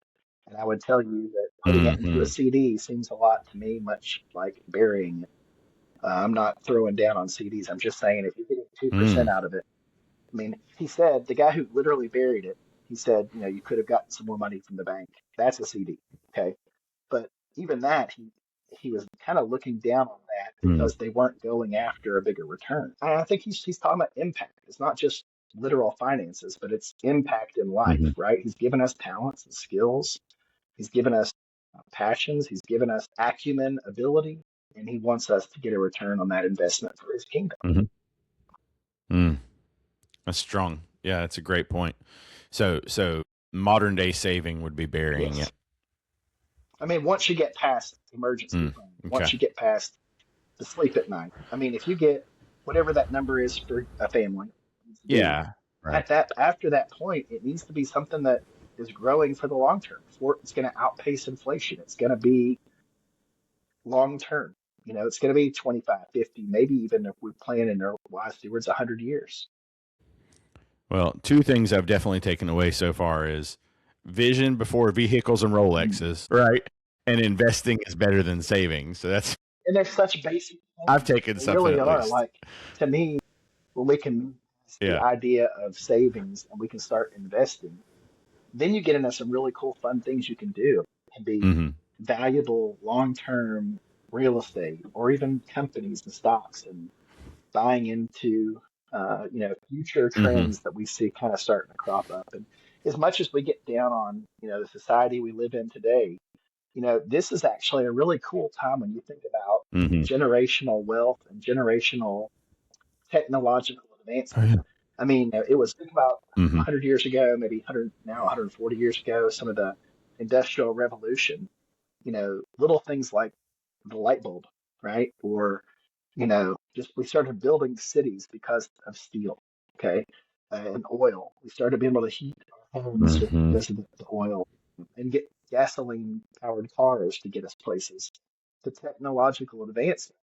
and I would tell you that putting it into a Hmm. CD seems a lot to me much like burying it. I'm not throwing down on CDs. I'm just saying if you're getting 2% Mm. out of it, I mean, he said the guy who literally buried it, he said, you could have gotten some more money from the bank. That's a CD. Okay. But even that, he was kind of looking down on that Mm, because they weren't going after a bigger return. And I think he's talking about impact. It's not just literal finances, but it's impact in life, hmm right? He's given us talents and skills. He's given us passions. He's given us acumen, ability, and he wants us to get a return on that investment for his kingdom. hmm Mm, that's strong. Yeah, that's a great point. So modern day saving would be burying Yes. it. I mean, once you get past emergency Mm, fund, okay. once you get past the sleep at night, I mean, if you get whatever that number is for a family needs to be, Yeah. Right. at that after that point, it needs to be something that is growing for the long term. For it's going to outpace inflation. It's going to be long term. It's going to be 25, 50, maybe even if we plan in our wise stewards 100 years. Well, two things I've definitely taken away so far is vision before vehicles and Mm. Rolexes, right? And investing is better than saving. So that's And they're such basic I've things. taken They something really at are. least. Like, to me, when we can move the Yeah. idea of savings and we can start investing, then you get into some really cool, fun things you can do. It can be hmm valuable long-term real estate or even companies and stocks and buying into future hmm trends that we see kind of starting to crop up. And as much as we get down on the society we live in today, this is actually a really cool time when you think about hmm generational wealth and generational technological Oh, advancement. yeah. I mean, it was think about hmm 100 years ago, maybe 100 now, 140 years ago, some of the industrial revolution, little things like the light bulb, right? Or, just we started building cities because of steel, okay, and oil. We started being able to heat our homes hmm because of the oil and get gasoline powered cars to get us places. The technological advancement.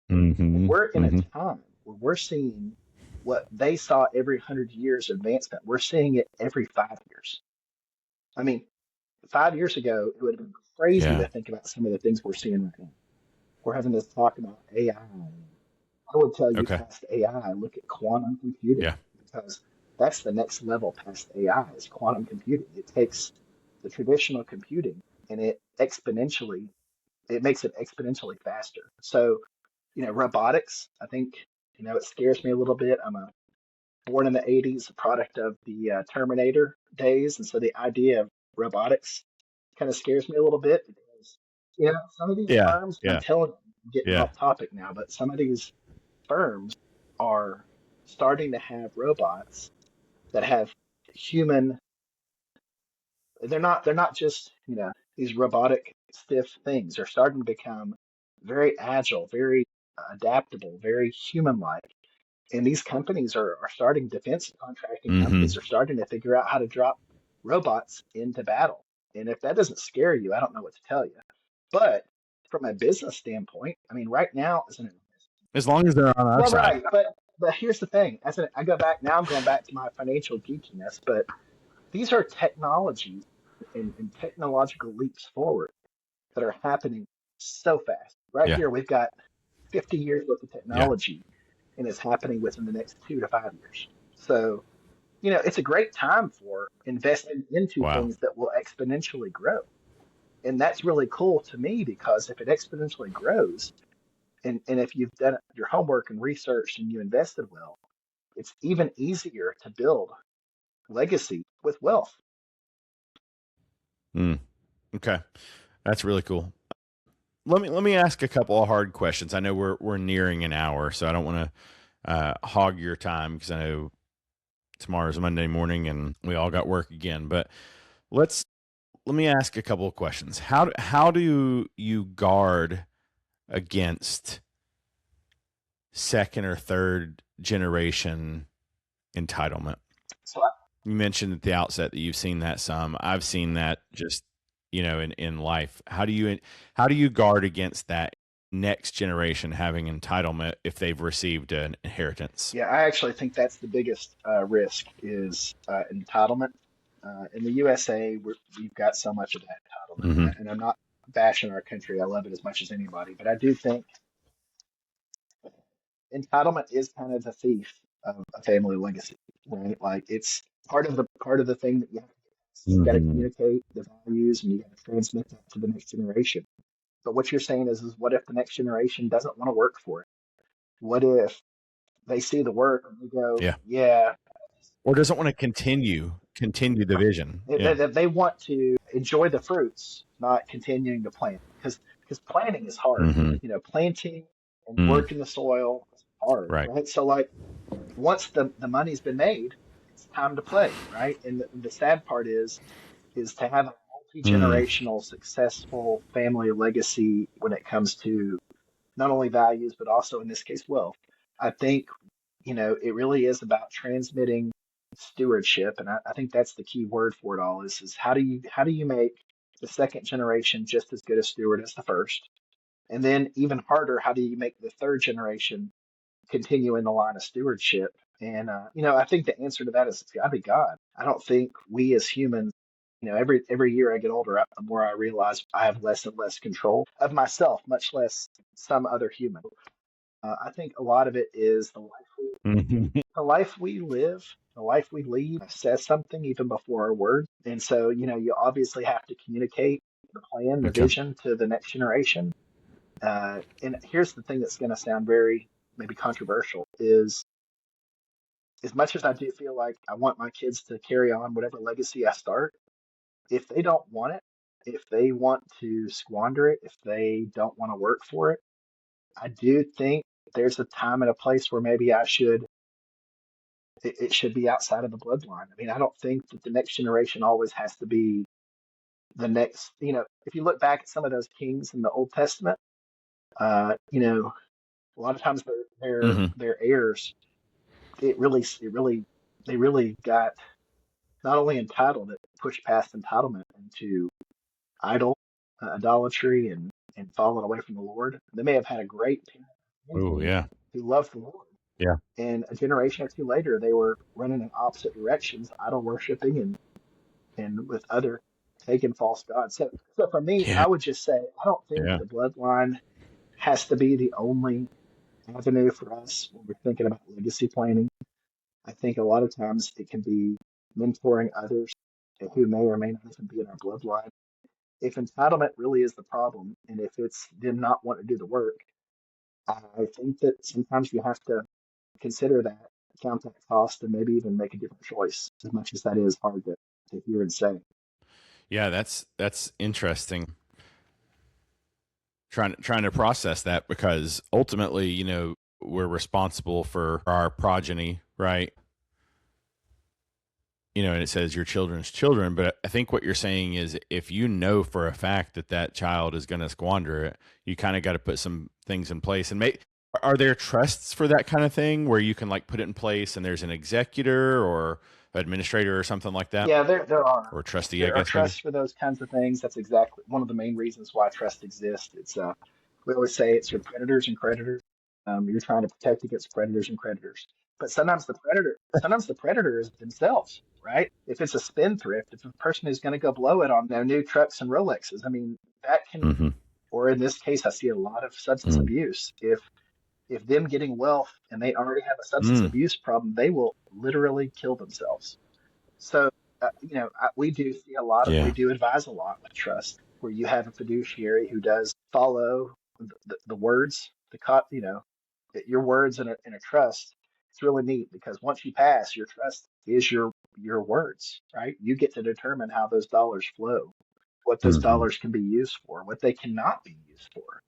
hmm We're in a hmm time where we're seeing what they saw every 100 years advancement. We're seeing it every 5 years. I mean, 5 years ago, it would have been crazy Yeah. to think about some of the things we're seeing right now. We're having this talk about AI. I would tell you Okay. past AI, look at quantum computing Yeah. because that's the next level past AI is quantum computing. It takes the traditional computing and it makes it exponentially faster. So, robotics, I think, it scares me a little bit. I'm a born in the 80s, a product of the Terminator days. And so the idea of robotics kind of scares me a little bit because, some of these Yeah. firms, and I'm Yeah. telling you, I'm getting Yeah. off topic now, but some of these firms are starting to have robots that have human, they're not just, these robotic stiff things. They're starting to become very agile, very adaptable, very human-like. And these companies are starting, defense contracting hmm companies are starting to figure out how to drop robots into battle. And if that doesn't scare you, I don't know what to tell you. But from a business standpoint, I mean, right now, as an As long as they're on our well, side. right, but here's the thing. I go back now, I'm going back to my financial geekiness, but these are technologies and technological leaps forward that are happening so fast. Right Yeah. here, we've got 50 years worth of Yeah. technology, and it's happening within the next 2 to 5 years. So, it's a great time for investing into Wow. things that will exponentially grow. And that's really cool to me because if it exponentially grows, and if you've done your homework and research and you invested well, it's even easier to build legacy with wealth. Mm. Okay. That's really cool. Let me ask a couple of hard questions. I know we're nearing an hour, so I don't want to hog your time because I know tomorrow's Monday morning and we all got work again. But let's let me ask a couple of questions. How do you guard against second or third generation entitlement? So I, You mentioned at the outset that you've seen that some. I've seen that just in life. How do you guard against that next generation having entitlement if they've received an inheritance? yeah, I actually think that's the biggest risk is entitlement. In the USA, we've got so much of that entitlement, hmm and I'm not bashing our country. I love it as much as anybody, but I do think entitlement is kind of the thief. of a family legacy, right? Like it's part of the thing that you got to Hmm. communicate the values and you got to transmit that to the next generation. But what you're saying is what if the next generation doesn't want to work for it? What if they see the work and they go, Yeah. yeah, Or doesn't want to continue the vision. Yeah. they want to enjoy the fruits, not continuing to plant because planting is hard. Hmm. Planting and Mm. working the soil is hard, Right. right? So like once the money's been made, it's time to play, right? And the sad part is to have a Mm. multi-generational successful family legacy when it comes to not only values but also in this case wealth. I think it really is about transmitting stewardship, and I think that's the key word for it all is how do you make the second generation just as good a steward as the first, and then even harder, how do you make the third generation continue in the line of stewardship? And I think the answer to that is it's got to be God. I don't think we as humans, every year I get older, the more I realize I have less and less control of myself, much less some other human. I think a lot of it is Hmm. the life we live, the life we lead says something even before our words. And so, you obviously have to communicate the plan, the Okay. vision to the next generation. And here's the thing that's going to sound very maybe controversial is as much as I do feel like I want my kids to carry on whatever legacy I start, if they don't want it, if they want to squander it, if they don't want to work for it, I do think there's a time and a place where maybe it should be outside of the bloodline. I mean, I don't think that the next generation always has to be the next. If you look back at some of those kings in the Old Testament, a lot of times Hmm. their heirs. They really got not only entitled, it pushed past entitlement into idolatry, and fallen away from the Lord. They may have had a great parent Oh, yeah. who loved the Lord, Yeah. and a generation or two later, they were running in opposite directions, idol worshiping and with other pagan false gods. So for me, Yeah. I would just say I don't think Yeah. the bloodline has to be the only avenue for us when we're thinking about legacy planning. I think a lot of times it can be mentoring others who may or may not even be in our bloodline. If entitlement really is the problem, and if it's them not wanting to do the work, I think that sometimes you have to consider that, count that cost, and maybe even make a different choice, as much as that is hard to hear and say. Yeah. That's interesting. Trying to process that because ultimately, we're responsible for our progeny, right? And it says your children's children. But I think what you're saying is if you know for a fact that that child is going to squander it, you kind of got to put some things in place. And are there trusts for that kind of thing where you can like put it in place and there's an executor or administrator or something like that? Yeah, there are. Or a trustee, I There are guess, maybe? trusts for those kinds of things. That's exactly one of the main reasons why trust exists. We always say it's your predators and creditors. You're trying to protect against predators and creditors. But sometimes the predator is themselves, right? If it's a spendthrift, if a person is going to go blow it on their new trucks and Rolexes, I mean, that can, Mm-hmm. or in this case, I see a lot of substance Mm. abuse. If them getting wealth and they already have a substance Mm. abuse problem, they will literally kill themselves. So, we Yeah. do advise a lot with trust, where you have a fiduciary who does follow the words, your words in a trust. It's really neat because once you pass, your trust is your words, right? You get to determine how those dollars flow, what those Mm-hmm. dollars can be used for, what they cannot be used for.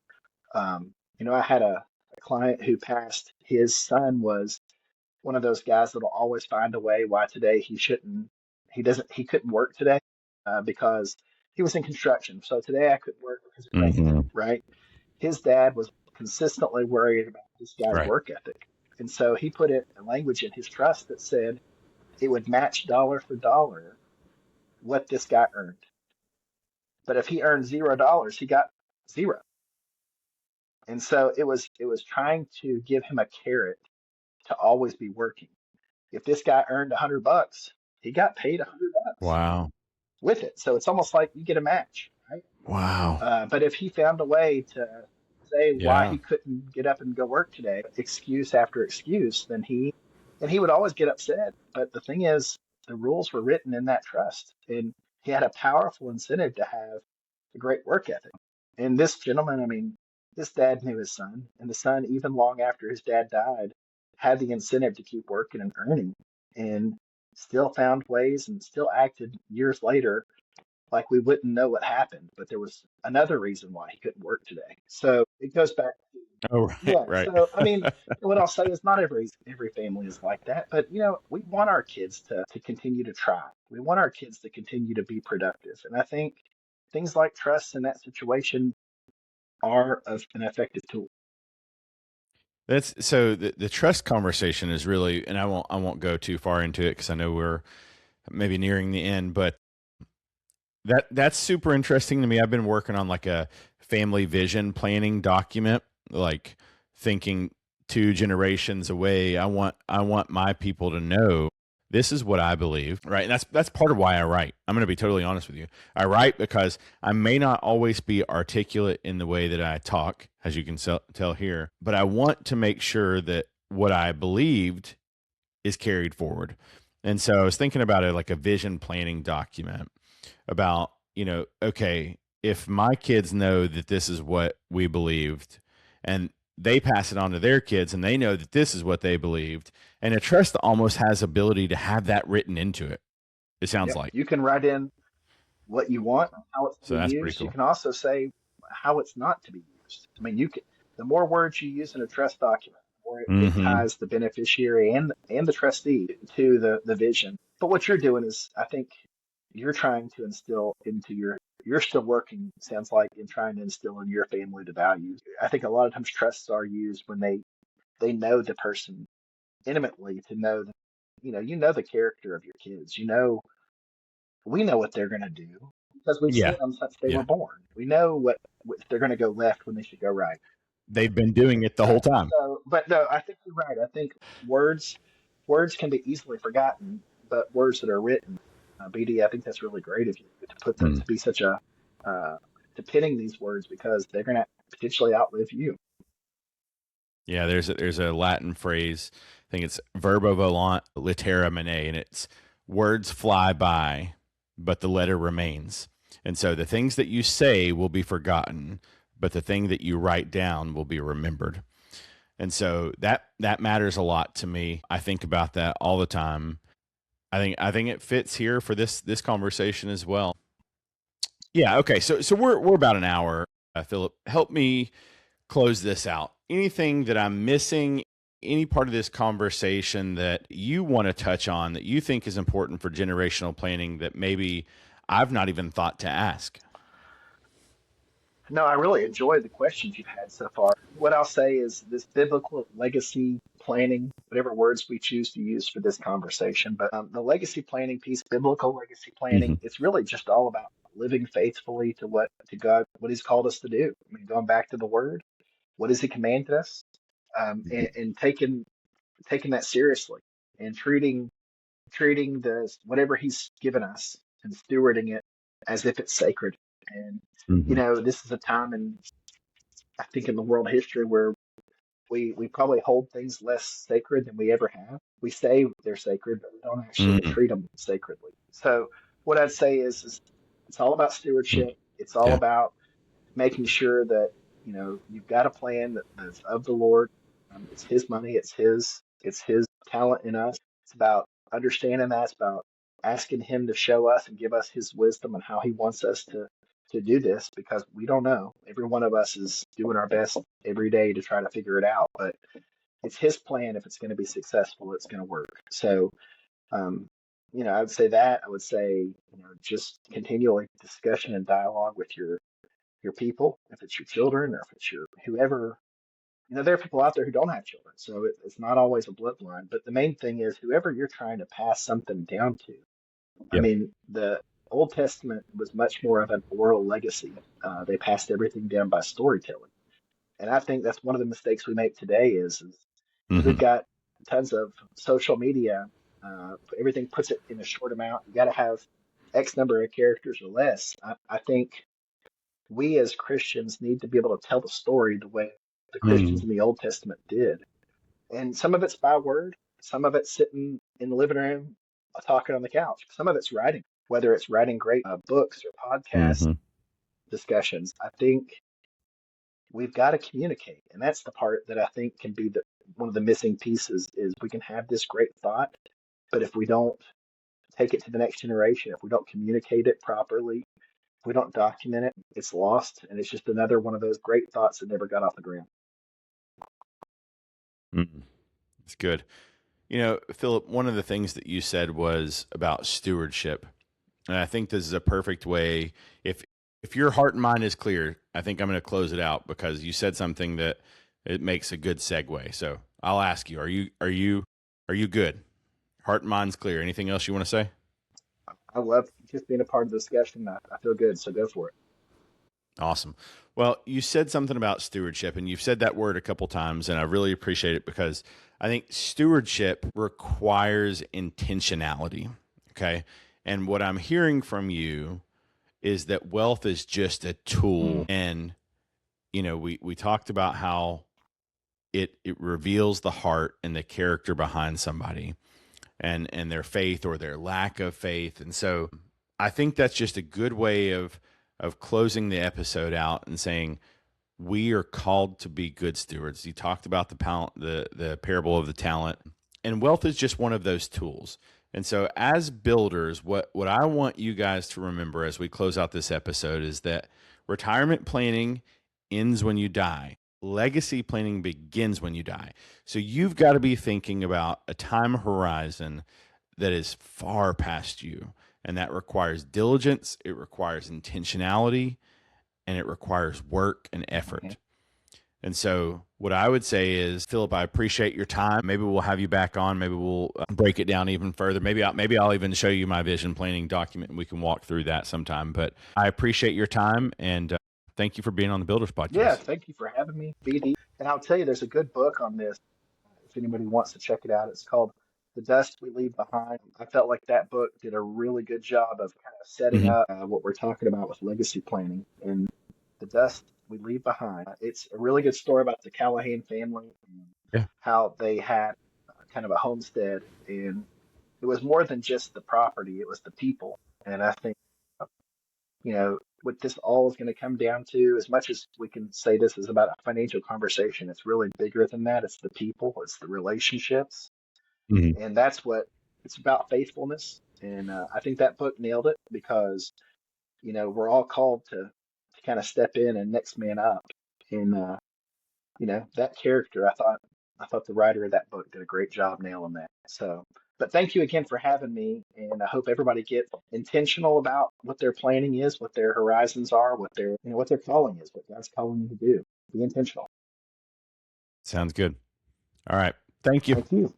I had a client who passed. His son was one of those guys that'll always find a way why today he couldn't work today because he was in construction. So today I couldn't work because it rained, Mm-hmm. right? His dad was consistently worried about this guy's Right. work ethic. And so he put it a language in his trust that said it would match dollar for dollar what this guy earned. But if he earned $0, he got zero. And so it was trying to give him a carrot to always be working. If this guy earned $100, he got paid $100 Wow. with it. So it's almost like you get a match, right? Wow. But if he found a way to say why Yeah. he couldn't get up and go work today, excuse after excuse, then And he would always get upset. But the thing is, the rules were written in that trust, and he had a powerful incentive to have a great work ethic. And this gentleman, I mean, this dad knew his son, and the son, even long after his dad died, had the incentive to keep working and earning, and still found ways and still acted years later like we wouldn't know what happened, but there was another reason why he couldn't work today. So it goes back to, Oh, right, yeah. right. So I mean, what I'll say is not every family is like that, but we want our kids to continue to try. We want our kids to continue to be productive, and I think things like trust in that situation are an effective tool. That's so the trust conversation is really, and I won't go too far into it because I know we're maybe nearing the end, but that's super interesting to me. I've been working on like a family vision planning document, like thinking 2 generations away. I want my people to know this is what I believe, right? And that's part of why I write. I'm going to be totally honest with you. I write because I may not always be articulate in the way that I talk, as you can tell here, but I want to make sure that what I believed is carried forward. And so I was thinking about it like a vision planning document about, okay, if my kids know that this is what we believed and they pass it on to their kids and they know that this is what they believed, and a trust almost has ability to have that written into it. It sounds Yep. like. You can write in what you want and how it's to So be that's pretty used. You cool. can also say how it's not to be used. I mean, the more words you use in a trust document, the more it Mm-hmm. ties the beneficiary and the trustee to the vision. But what you're doing is, I think, you're trying to instill into you're still working, sounds like, in trying to instill in your family the values. I think a lot of times trusts are used when they know the person intimately, to know that you know the character of your kids. We know what they're going to do because we've seen Yeah. them since they were Yeah. born. We know what they're going to go left when they should go right. They've been doing it the whole Right. time. So, but no, I think you're right. I think words words can be easily forgotten, but words that are written, BD, I think that's really great of you to put that Mm. to be such a uh, to pinning these words because they're going to potentially outlive you. Yeah, there's a Latin phrase. I think it's verba volant litera mene, and it's words fly by, but the letter remains. And so the things that you say will be forgotten, but the thing that you write down will be remembered. And so that matters a lot to me. I think about that all the time. I think it fits here for this conversation as well. Yeah. Okay. So we're about an hour. Philip, help me close this out. Anything that I'm missing, any part of this conversation that you want to touch on that you think is important for generational planning that maybe I've not even thought to ask? No, I really enjoyed the questions you've had so far. What I'll say is this biblical legacy planning, whatever words we choose to use for this conversation, but the legacy planning piece, biblical legacy planning, Hmm. it's really just all about living faithfully to God, what He's called us to do. I mean, going back to the Word, what has He commanded us, and taking that seriously and treating the whatever He's given us and stewarding it as if it's sacred. And Hmm. this is a time in I think in the world history where we probably hold things less sacred than we ever have. We say they're sacred, but we don't actually Hmm. treat them sacredly. So what I'd say is it's all about stewardship. It's all Yeah. about making sure that you've got a plan that's of the Lord. It's His money. It's His talent in us. It's about understanding that. It's about asking Him to show us and give us His wisdom and how He wants us to do this because we don't know. Every one of us is doing our best every day to try to figure it out, but it's His plan. If it's going to be successful, it's going to work. So, um, I would say that. I would say, just continually discussion and dialogue with your people, if it's your children or if it's your whoever. There are people out there who don't have children, so it's not always a bloodline. But the main thing is whoever you're trying to pass something down to. I Yep. mean, the Old Testament was much more of an oral legacy. They passed everything down by storytelling, and I think that's one of the mistakes we make today. Is we've Hmm. got tons of social media. Everything puts it in a short amount. You got to have X number of characters or less. I think we as Christians need to be able to tell the story the way the Christians Hmm. in the Old Testament did. And some of it's by word, Some of it's sitting in the living room, talking on the couch. Some of it's writing, whether it's writing great books or podcasts, Mm-hmm. discussions. I think we've got to communicate, and that's the part that I think can be the one of the missing pieces is we can have this great thought, but if we don't take it to the next generation, if we don't communicate it properly, if we don't document it, it's lost, and it's just another one of those great thoughts that never got off the ground. Mm-hmm. It's good. Philip, one of the things that you said was about stewardship. And I think this is a perfect way. If your heart and mind is clear, I think I'm going to close it out because you said something that it makes a good segue. So I'll ask you: Are you good? Heart and mind's clear. Anything else you want to say? I love just being a part of the discussion. I feel good, so go for it. Awesome. Well, you said something about stewardship, and you've said that word a couple times, and I really appreciate it because I think stewardship requires intentionality. Okay. And what I'm hearing from you is that wealth is just a tool. And, we talked about how it reveals the heart and the character behind somebody and their faith or their lack of faith. And so I think that's just a good way of closing the episode out and saying we are called to be good stewards. You talked about the parable of the talent, and wealth is just one of those tools. And so as builders, what I want you guys to remember as we close out this episode is that retirement planning ends when you die. Legacy planning begins when you die. So you've got to be thinking about a time horizon that is far past you. And that requires diligence, it requires intentionality, and it requires work and Mhm. effort. And so, what I would say is, Philip, I appreciate your time. Maybe we'll have you back on. Maybe we'll break it down even further. Maybe I'll even show you my vision planning document, and we can walk through that sometime. But I appreciate your time, and thank you for being on the Builders Yeah, Podcast. thank you for having me, BD. And I'll tell you, there's a good book on this if anybody wants to check it out. It's called The Dust We Leave Behind. I felt like that book did a really good job of kind of setting Mm-hmm. up what we're talking about with legacy planning and The Dust We Leave Behind. It's a really good story about the Callahan family and Yeah, how they had kind of a homestead, and it was more than just the property, it was the people. And I think what this all is going to come down to, as much as we can say this is about a financial conversation, it's really bigger than that. It's the people, it's the relationships, mm-hmm. and that's what it's about, faithfulness. And I think that book nailed it because we're all called to kind of step in and next man up. And that character, I thought the writer of that book did a great job nailing that. So, but thank you again for having me, and I hope everybody gets intentional about what their planning is, what their horizons are, what their calling is, what God's calling you to do. Be intentional. Sounds good. All right. Thank you. Thank you.